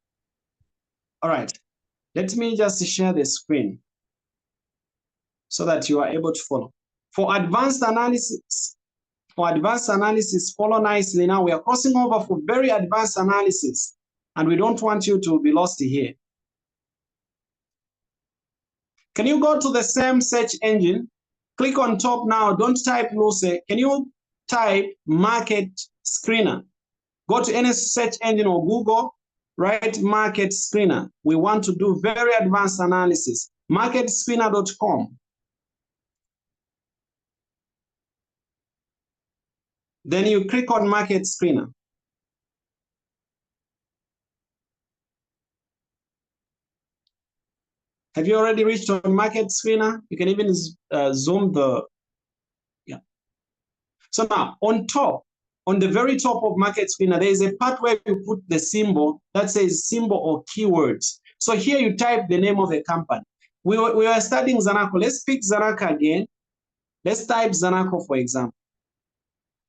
All right, let me just share the screen so that you are able to follow. For advanced analysis, follow nicely. Now we are crossing over for very advanced analysis, and we don't want you to be lost here. Can you go to the same search engine? Click on top now. Don't type Luce. Can you type market screener? Go to any search engine or Google, write market screener. We want to do very advanced analysis. Marketscreener.com. Then you click on market screener. Have you already reached on market screener? You can even zoom the, yeah. So now on top, on the very top of market screener, there is a part where you put the symbol that says symbol or keywords. So here you type the name of the company. We were studying Zanaco. Let's pick Zanaco again. Let's type Zanaco, for example.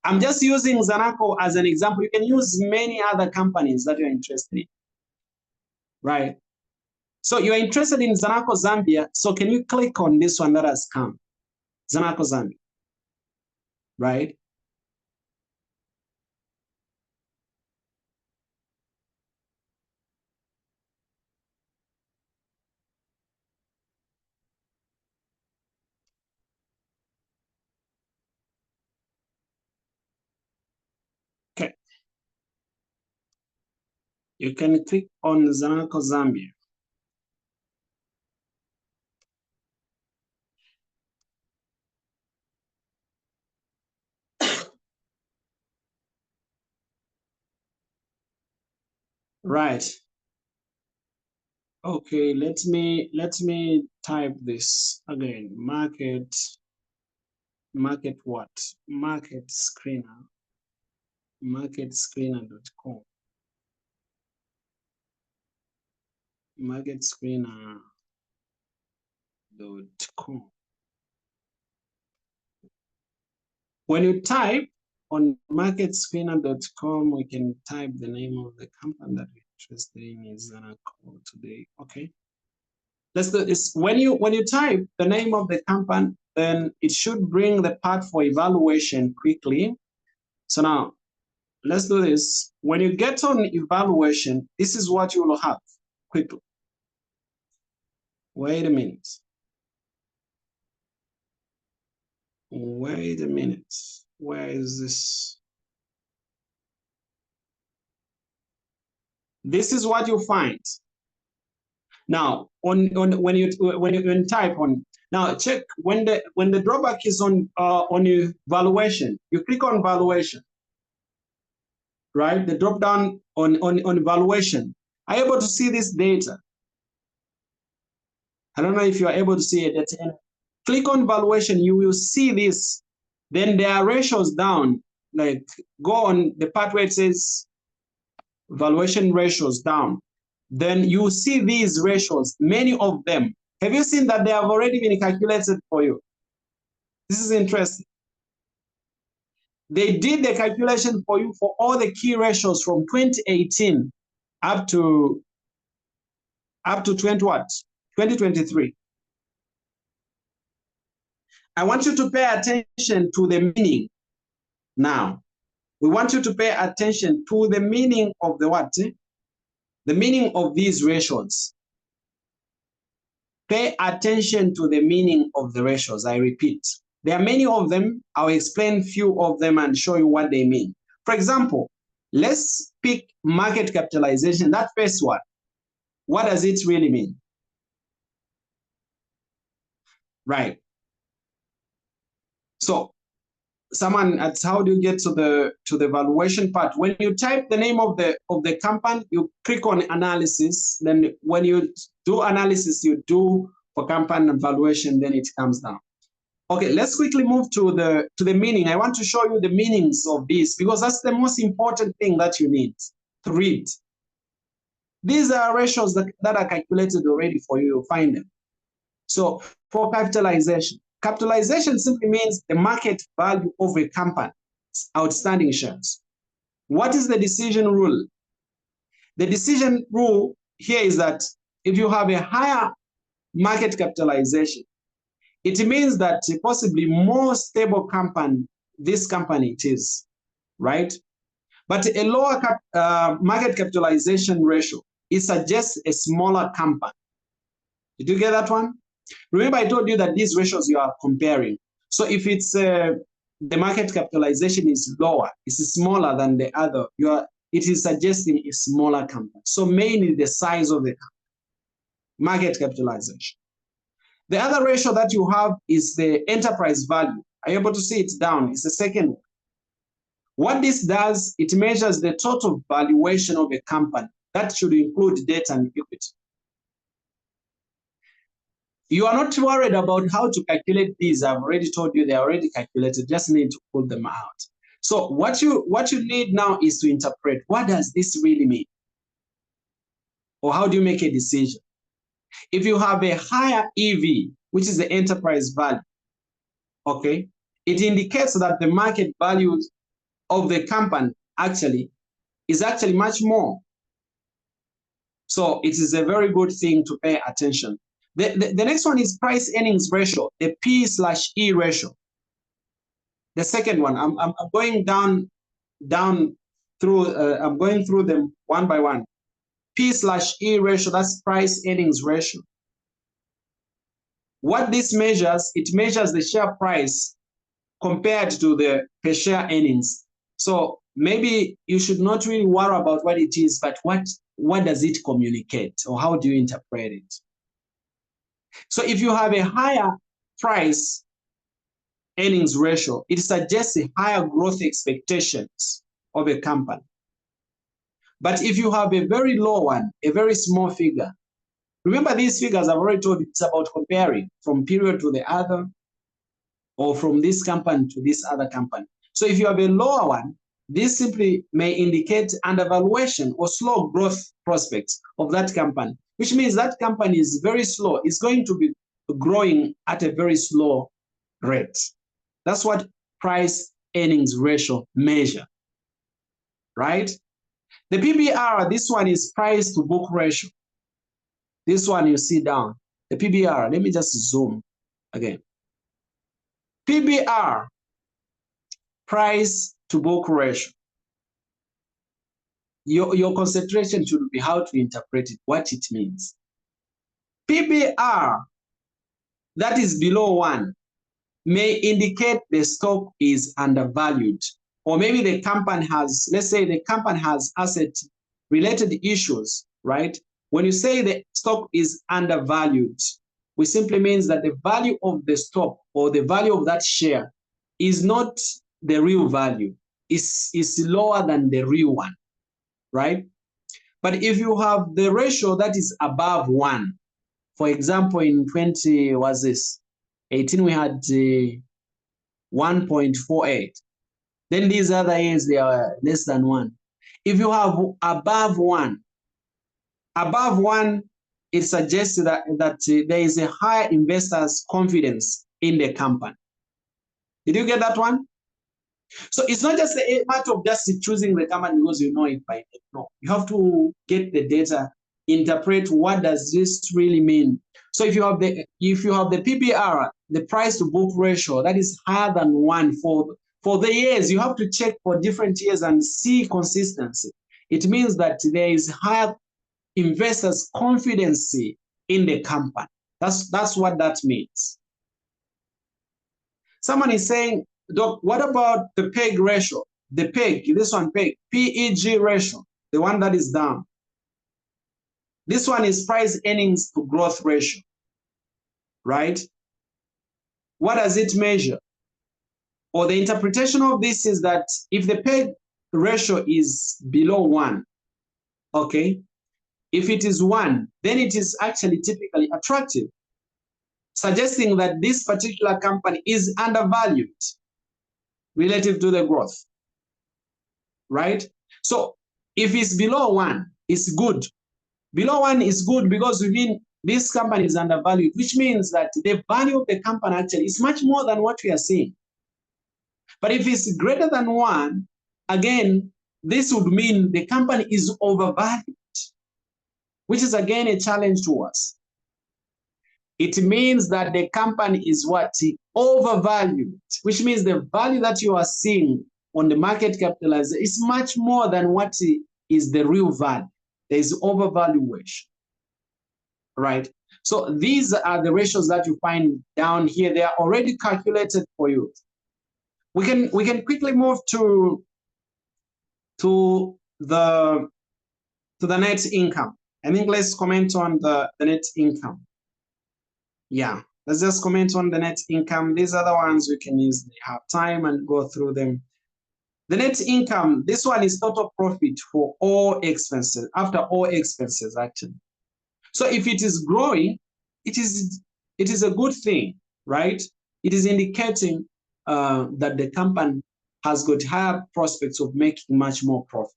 I'm just using Zanaco as an example. You can use many other companies that you're interested in, right? So you're interested in Zanaco Zambia. So can you click on this one that has come? Zanaco Zambia, right? Okay. You can click on Zanaco Zambia. Right. Okay, let me type this again. Market what? Market screener. Marketscreener.com. Marketscreener.com. When you type on marketscreener.com, we can type the name of the company that we're interested in is Zanaco today. Okay. Let's do this. When you type the name of the company, then it should bring the part for evaluation quickly. So now let's do this. When you get on evaluation, this is what you will have quickly. Wait a minute. Wait a minute. Where is this? This is what you find. Now, when you type on, now check when the drawback is on your valuation, you click on valuation, right? The drop down on valuation. Are you able to see this data? I don't know if you are able to see it. Click on valuation, you will see this. Then there are ratios down. Like go on the part where it says valuation ratios down. Then you see these ratios, many of them. Have you seen that they have already been calculated for you? This is interesting. They did the calculation for you for all the key ratios from 2018 up to 2023. I want you to pay attention to the meaning now. We want you to pay attention to the meaning of the what? The meaning of these ratios. Pay attention to the meaning of the ratios. I repeat, there are many of them. I'll explain few of them and show you what they mean. For example, let's pick market capitalization, that first one. What does it really mean? Right. So someone asks, how do you get to the valuation part? When you type the name of the company, you click on analysis. Then when you do analysis, you do for company and valuation, then it comes down. Okay, let's quickly move to the meaning. I want to show you the meanings of this because that's the most important thing that you need to read. These are ratios that are calculated already for you. You'll find them. So for capitalization, capitalization simply means the market value of a company's outstanding shares. What is the decision rule? The decision rule here is that if you have a higher market capitalization, it means that possibly more stable company, this company it is, right? But a lower market capitalization ratio, it suggests a smaller company. Did you get that one? Remember, I told you that these ratios you are comparing. So if it's the market capitalization is lower, it's smaller than the other, it is suggesting a smaller company. So mainly the size of the company, market capitalization. The other ratio that you have is the enterprise value. Are you able to see it down? It's the second one. What this does, it measures the total valuation of a company. That should include debt and equity. You are not worried about how to calculate these. I've already told you they're already calculated. Just need to pull them out. So what you need now is to interpret, what does this really mean? Or how do you make a decision? If you have a higher EV, which is the enterprise value, okay, it indicates that the market value of the company is actually much more. So it is a very good thing to pay attention. The next one is price earnings ratio, the P/E ratio. The second one, I'm going down through, I'm going through them one by one. P/E ratio, that's price earnings ratio. What this measures, it measures the share price compared to the per share earnings. So maybe you should not really worry about what it is, but what does it communicate, or how do you interpret it? So if you have a higher price earnings ratio, it suggests a higher growth expectations of a company. But if you have a very low one, a very small figure, remember these figures I've already told you, it's about comparing from period to the other, or from this company to this other company. So if you have a lower one, this simply may indicate undervaluation or slow growth prospects of that company, which means that company is very slow. It's going to be growing at a very slow rate. That's what price earnings ratio measure, right? The PBR, this one is price to book ratio. This one you see down, the PBR. Let me just zoom again. PBR, price to book ratio. Your concentration should be how to interpret it, what it means. PBR, that is below 1, may indicate the stock is undervalued. Or maybe the company has, let's say the company has asset-related issues, right? When you say the stock is undervalued, which simply means that the value of the stock or the value of that share is not the real value. It's lower than the real one, right? But if you have the ratio that is above 1, for example, in 20, was this 18, we had 1.48. Then these other years, they are less than 1. If you have above 1, it suggests that there is a higher investor's confidence in the company. Did you get that one? So it's not just a matter of just choosing the company because you know it by name. No, you have to get the data, interpret what does this really mean. So if you have the PBR, the price to book ratio, that is higher than 1 for For the years, you have to check for different years and see consistency. It means that there is higher investors' confidence in the company. That's what that means. Someone is saying, Doc, what about the PEG ratio? The PEG, this one PEG, PEG ratio, the one that is down. This one is price earnings to growth ratio, right? What does it measure? Or the interpretation of this is that if the PEG ratio is below 1, okay, if it is 1, then it is actually typically attractive, suggesting that this particular company is undervalued relative to the growth, right? So if it's below 1, it's good. Below 1 is good because we mean this company is undervalued, which means that the value of the company actually is much more than what we are seeing. But if it's greater than 1, again, this would mean the company is overvalued, which is again a challenge to us. It means that the company is what? Overvalued, which means the value that you are seeing on the market capitalization is much more than what is the real value. There is overvaluation, right? So these are the ratios that you find down here. They are already calculated for you. We can quickly move to the net income. I think let's comment on the net income. Yeah, let's just comment on the net income. These are the ones we can easily have time and go through them. The net income, this one is total profit for all expenses, after all expenses actually. So if it is growing, it is a good thing, right? It is indicating that the company has got higher prospects of making much more profit.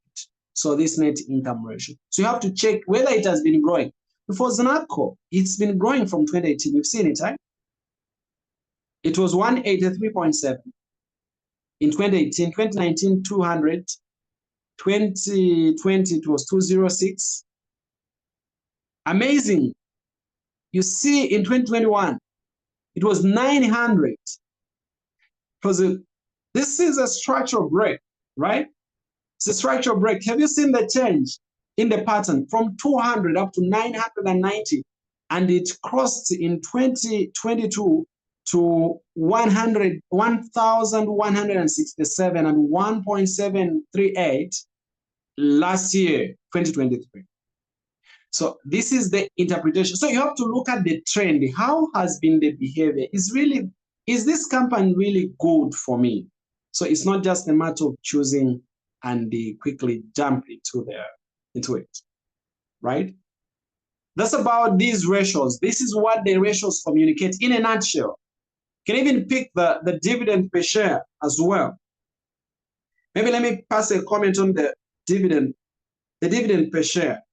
So this net income ratio. So you have to check whether it has been growing. For Zanaco, it's been growing from 2018. You've seen it, right? It was 183.7 in 2018, 2019, 200, 2020, it was 206. Amazing. You see, in 2021, it was 900. This is a structural break, right? It's a structural break. Have you seen the change in the pattern from 200 up to 990? And it crossed in 2022 to 1,167 and 1.738 last year, 2023. So this is the interpretation. So you have to look at the trend. How has been the behavior? Is this company really good for me? So it's not just a matter of choosing and quickly jump into it, right? That's about these ratios. This is what the ratios communicate in a nutshell. You can even pick the dividend per share as well. Maybe let me pass a comment on the dividend per share.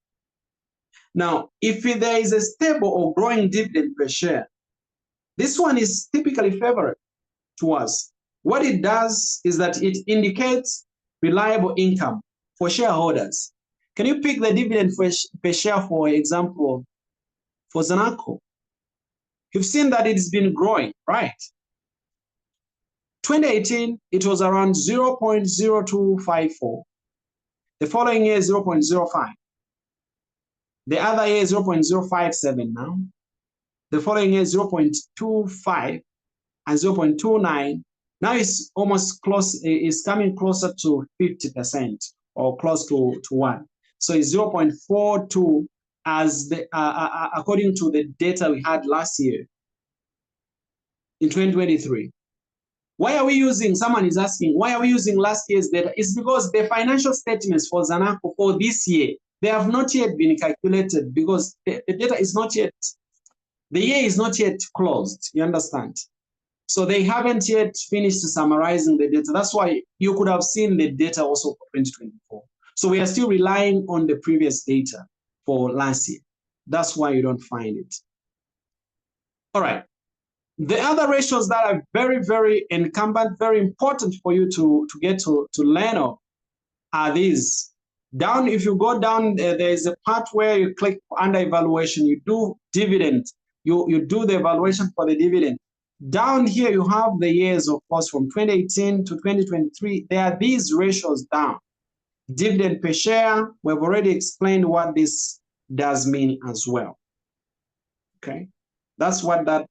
Now, if there is a stable or growing dividend per share, this one is typically favorable to us. What it does is that it indicates reliable income for shareholders. Can you pick the dividend per share, for example, for Zanaco? You've seen that it's been growing, right? 2018, it was around 0.0254. The following year, 0.05. The other year, 0.057 now. The following year, 0.25 and 0.29. Now it's almost close, it's coming closer to 50% or close to 1. So it's 0.42 as according to the data we had last year in 2023. Why are we using, someone is asking, why are we using last year's data? It's because the financial statements for Zanaco for this year, they have not yet been calculated because the data is not yet, the year is not yet closed, you understand? So they haven't yet finished summarizing the data. That's why you could have seen the data also for 2024. So we are still relying on the previous data for last year. That's why you don't find it. All right. The other ratios that are very, very incumbent, very important for you to get to learn of are these. Down, if you go down, there is a part where you click under evaluation, you do dividend, you do the evaluation for the dividend. Down here, you have the years, of course, from 2018 to 2023. There are these ratios down. Dividend per share, we've already explained what this does mean as well. Okay, that's what that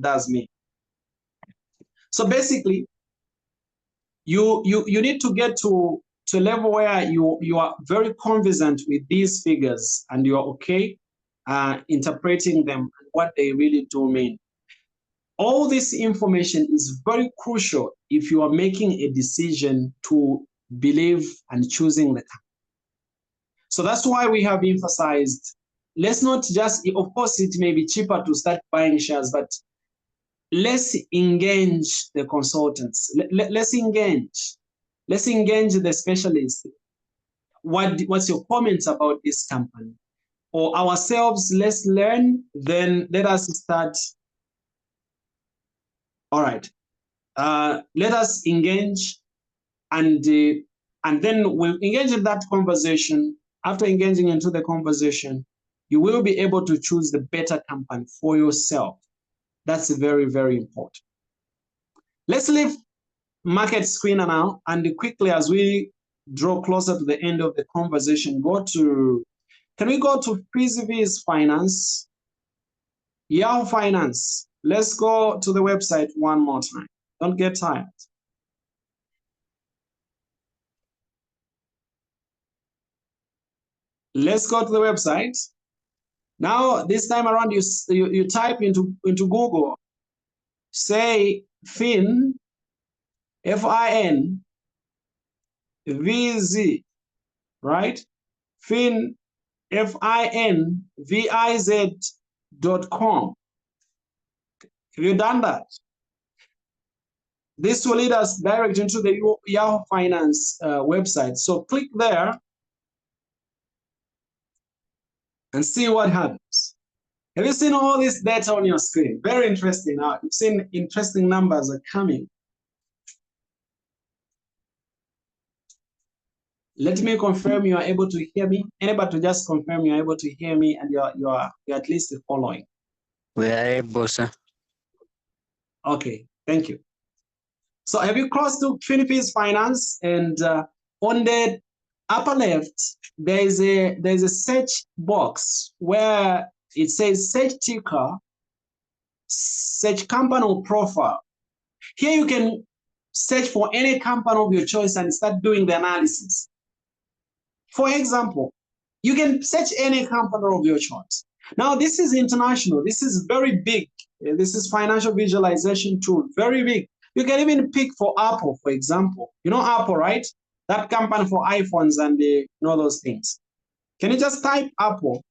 does mean. So basically, you need to get to a level where you are very conversant with these figures and you are okay interpreting them and what they really do mean. All this information is very crucial if you are making a decision to believe and choosing the company. So that's why we have emphasized, let's not just, of course, it may be cheaper to start buying shares, but let's engage the consultants. Let's engage the specialists. What's your comments about this company? Or ourselves, let's learn, then let us start. All right. Let us engage and then we'll engage in that conversation. After engaging into the conversation, you will be able to choose the better company for yourself. That's very, very important. Let's leave market screener now, and quickly as we draw closer to the end of the conversation, can we go to PCV's Finance, Yahoo Finance? Let's go to the website one more time. Don't get tired. Let's go to the website. Now, this time around, you type into Google, say Fin, F-I-N, V-Z, right? Fin, FINVIZ.com. Have you done that? This will lead us direct into the Yahoo Finance website. So click there and see what happens. Have you seen all this data on your screen? Very interesting. Now, you've seen interesting numbers are coming. Let me confirm you are able to hear me. Anybody to just confirm you are able to hear me and you're at least following. We are able, sir. Okay, thank you. So have you crossed to Philippines Finance? And on the upper left, there's a search box where it says search ticker, search company or profile. Here you can search for any company of your choice and start doing the analysis. For example, you can search any company of your choice. Now, this is international. This is very big. This is financial visualization tool, very big. You can even pick for Apple, for example. You know Apple, right? That company for iPhones and those things. Can you just type Apple?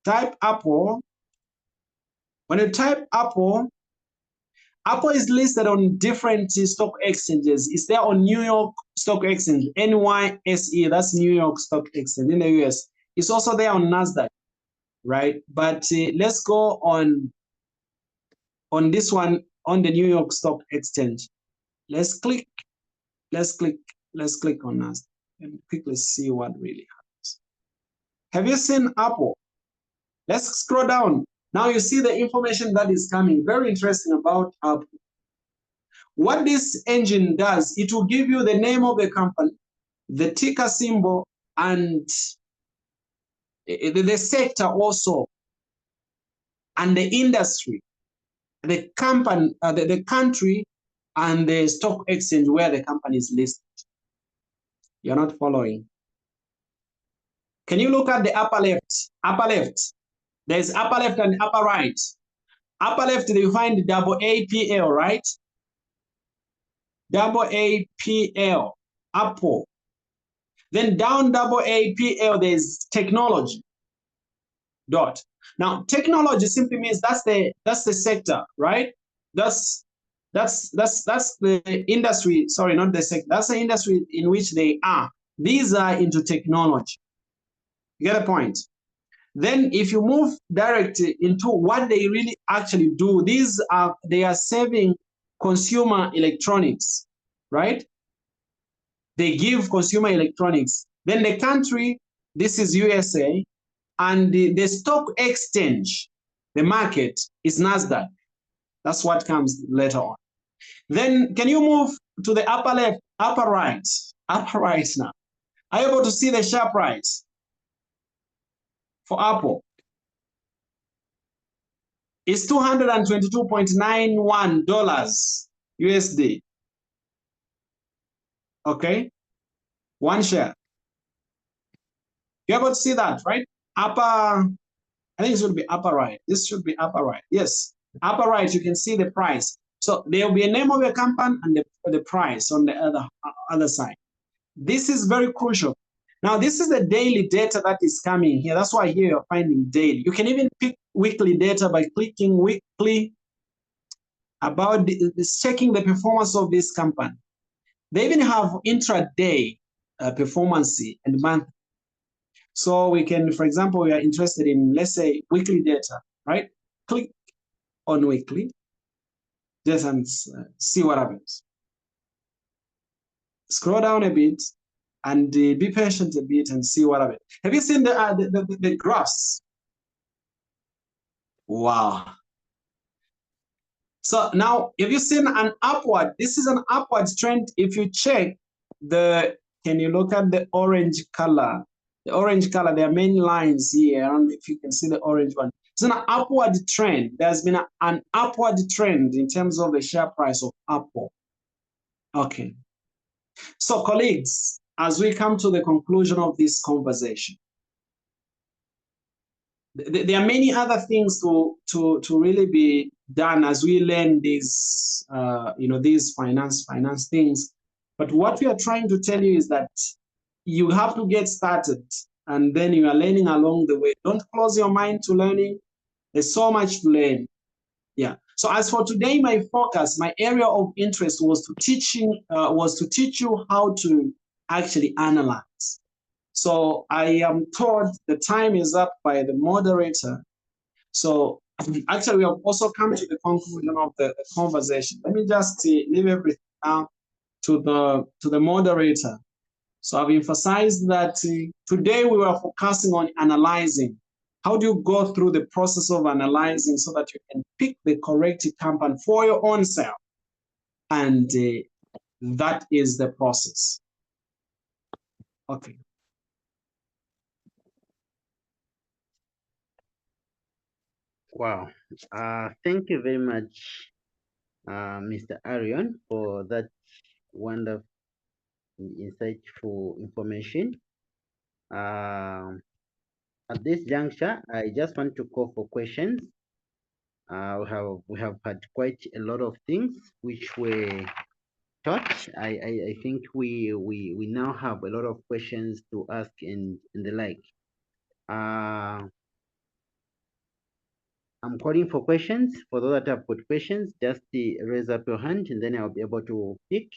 Type Apple. When you type Apple is listed on different stock exchanges. It's there on New York Stock Exchange, NYSE, that's New York Stock Exchange in the US. It's also there on NASDAQ, right? But let's go on this one, on the New York Stock Exchange. Let's click on NASDAQ and quickly see what really happens. Have you seen Apple? Let's scroll down. Now you see the information that is coming. Very interesting about Apple. What this engine does, it will give you the name of the company, the ticker symbol, and the sector also, and the industry, the company, the country, and the stock exchange where the company is listed. You're not following. Can you look at the upper left? Upper left. There's upper left and upper right. Upper left, you find AAPL, right? AAPL, Apple. Then down AAPL, there's technology. Dot. Now, technology simply means that's the sector, right? That's the industry. Sorry, not the sector. That's the industry in which they are. These are into technology. You get a point? Then if you move directly into what they really actually do, they are serving consumer electronics, right? They give consumer electronics. Then the country, this is USA, and the stock exchange, the market is NASDAQ. That's what comes later on. Then can you move to the upper left, upper right now? Are you able to see the share price for Apple? It's $222.91 USD. Okay, one share. You're able to see that, right? Upper, I think it should be upper right. This should be upper right. Yes, upper right, you can see the price. So there will be a name of your company and the price on the other side. This is very crucial. Now, this is the daily data that is coming here. That's why here you're finding daily. You can even pick weekly data by clicking weekly about checking the performance of this company. They even have intraday performance and month. So we can, for example, we are interested in, let's say, weekly data, right? Click on weekly, just and see what happens. Scroll down a bit and be patient a bit and see what happens. Have you seen the graphs? Wow. So now, have you seen an upward? This is an upward trend. If you check can you look at the orange color? The orange color, there are many lines here. I don't know if you can see the orange one. It's an upward trend. There's been an upward trend in terms of the share price of Apple. Okay. So colleagues, as we come to the conclusion of this conversation, there are many other things to really be done as we learn these, these finance things. But what we are trying to tell you is that you have to get started, and then you are learning along the way. Don't close your mind to learning. There's so much to learn. Yeah. So as for today, my focus, my area of interest was to teach you how to actually analyze. So I am told the time is up by the moderator. So actually, we have also come to the conclusion of the conversation. Let me just leave everything now to the moderator. So I've emphasized that today we were focusing on analyzing. How do you go through the process of analyzing so that you can pick the correct company for your own self? And that is the process. Okay. Wow. Thank you very much, Mr. Arion, for that wonderful, insightful information. At this juncture, I just want to call for questions. We have had quite a lot of things which were taught. I think we now have a lot of questions to ask and the like. I'm calling for questions. For those that have put questions, just raise up your hand and then I'll be able to pick.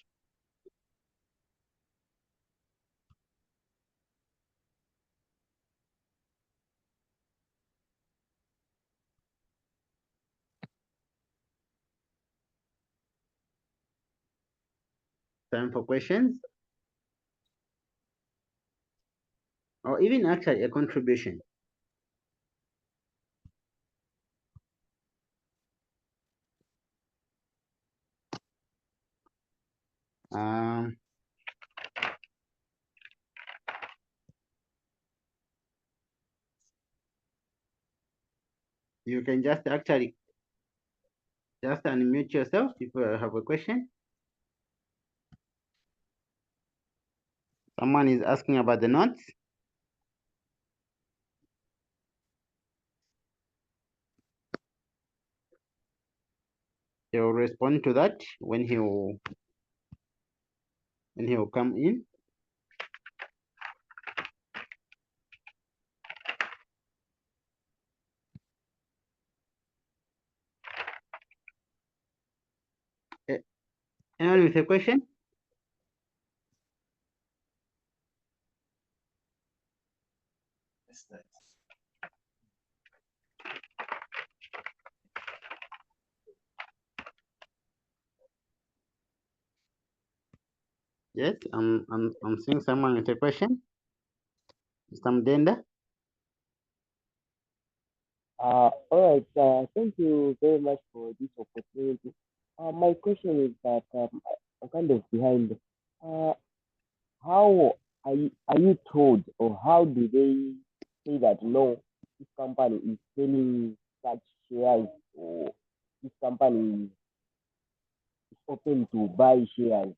Time for questions. Or even actually a contribution. You can just actually just unmute yourself if you have a question. Someone is asking about the notes. He will respond to that when he will come in. Anyone with a question? Yes, I'm seeing someone with a question. Mr. Mdenda. All right. Thank you very much for this opportunity. My question is that I'm kind of behind. Uh, how are you told, or how do they say that no, this company is selling such shares, or this company is open to buy shares?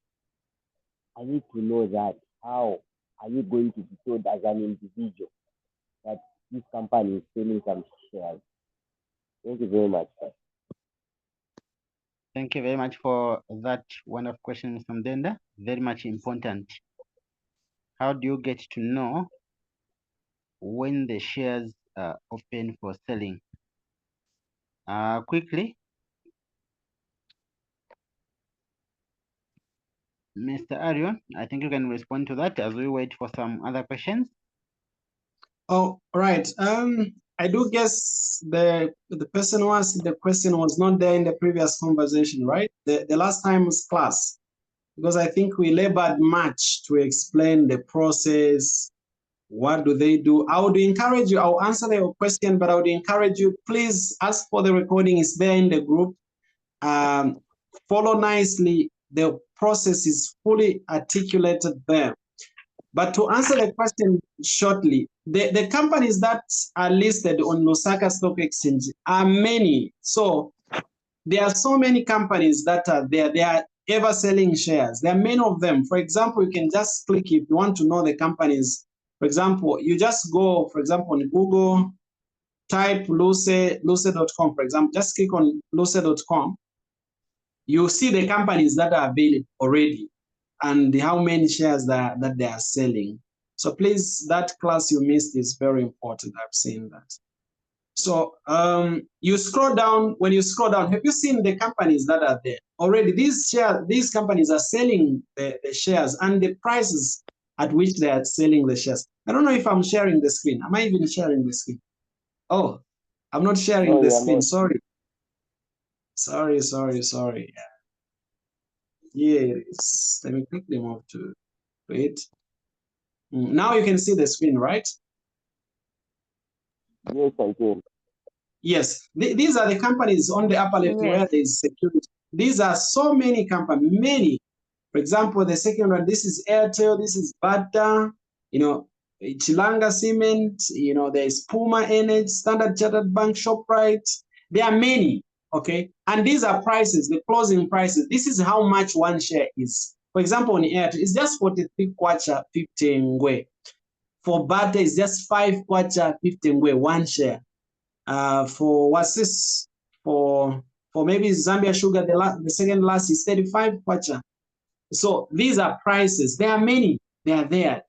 I need to know that. How are you going to be told as an individual that this company is selling some shares? Thank you very much, sir. Thank you very much for that wonderful question from Denda. Very much important. How do you get to know when the shares are open for selling? Quickly, Mr. Arion, I think you can respond to that as we wait for some other questions. Oh, right. I do guess the person who asked the question was not there in the previous conversation, right? The last time's class, because I think we labored much to explain the process. What do they do? I would encourage you, I'll answer your question, but I would encourage you, please ask for the recording. It's there in the group. Follow nicely. The process is fully articulated there. But to answer the question shortly, the companies that are listed on Lusaka Stock Exchange are many. So there are so many companies that are there. They are ever selling shares. There are many of them. For example, you can just click if you want to know the companies. For example, you just go, for example, on Google, type luce.com, for example, just click on luce.com. You see the companies that are available already and how many shares that they are selling. So please, that class you missed is very important. I've seen that. So you scroll down. When you scroll down, have you seen the companies that are there already? These companies are selling the shares and the prices at which they are selling the shares. I don't know if I'm sharing the screen. Am I even sharing the screen? Oh, I'm not sharing No, the you are screen. not. Sorry. Yes. Let me quickly move to it. Now you can see the screen, right? Yes, I can. Yes, these are the companies on the upper left where Yes. there is security. These are so many companies, many. For example, the second one, this is Airtel, this is Bata, Chilanga Cement, there is Puma Energy, Standard Chartered Bank, ShopRite. There are many, okay? And these are prices, the closing prices. This is how much one share is. For example, on Airtel, it's just 43 kwacha 50 ngwe. For Bata, it's just 5 kwacha 50 ngwe, one share. For what's this? For maybe Zambia Sugar, the second last is 35 kwacha. So these are prices. There are many. They are there.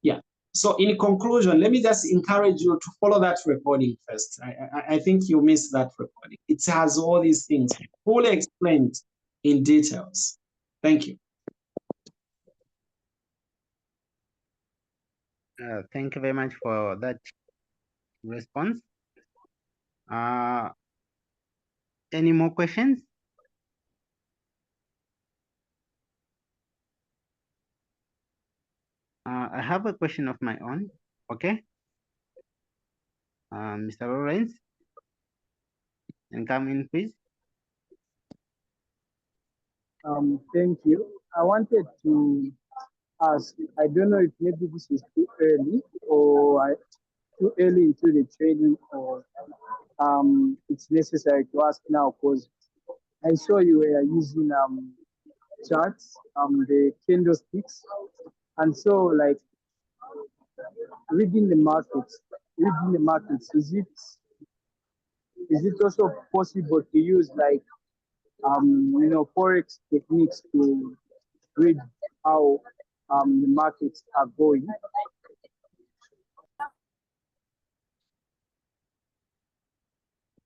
Yeah. So in conclusion, let me just encourage you to follow that recording first. I think you missed that recording. It has all these things fully explained in details. Thank you. Thank you very much for that response. Any more questions? I have a question of my own. Okay. Mr. Lawrence, and come in, please. Thank you. I wanted to ask, I don't know if maybe this is too early or too early into the training, or it's necessary to ask now, because I saw you were using charts, the candlesticks, and so like reading the markets, is it also possible to use like forex techniques to read how the markets are going?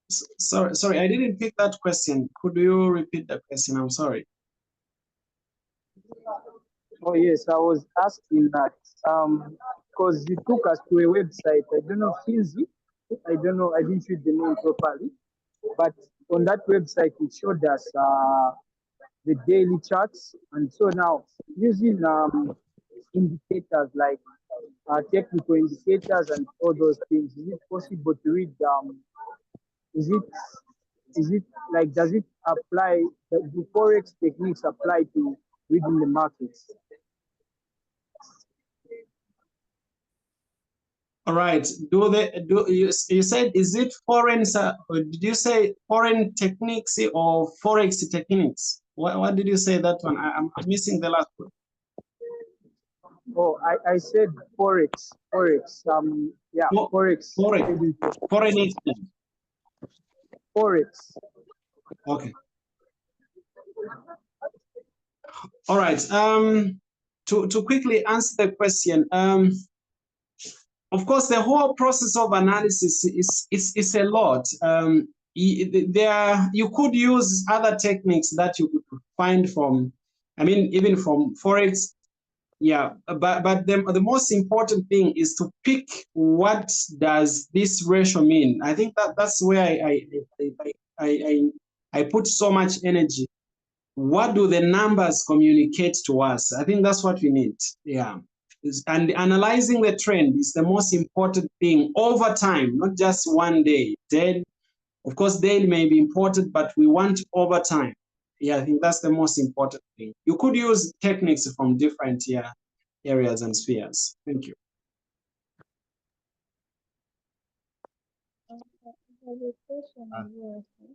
Sorry, I didn't pick that question. Could you repeat the question? I'm sorry. Oh yes, I was asking that because you took us to a website. I don't know, Finzi. I don't know. I didn't read the name properly, but on that website it showed us the daily charts, and so now using indicators like technical indicators and all those things. Is it possible to read? Is it is it like, does it apply? Do forex techniques apply to reading the markets? All right. You said, is it foreign? Or did you say foreign techniques or forex techniques? What did you say that one? I'm missing the last one. Oh, I said forex. Yeah, Oh, forex. foreign exchange. Forex. Okay. All right. To quickly answer the question, of course, the whole process of analysis is a lot. You could use other techniques that you could find from, I mean, even from forex. Yeah, but the most important thing is to pick what does this ratio mean. I think that's where I put so much energy. What do the numbers communicate to us? I think that's what we need. Yeah. And analyzing the trend is the most important thing over time, not just one day. Then, of course, daily may be important, but we want over time. Yeah, I think that's the most important thing. You could use techniques from different areas and spheres. Thank you.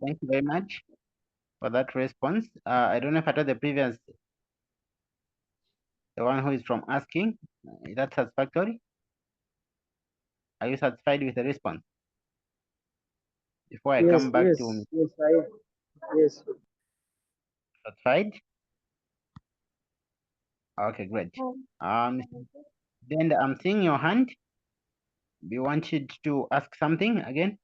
Thank you very much for that response. I don't know if I told the previous, the one who is from asking, is that satisfactory? Are you satisfied with the response? Before I come back to yes, I am. Yes. satisfied? Okay, great. Then I'm seeing your hand. You wanted to ask something again?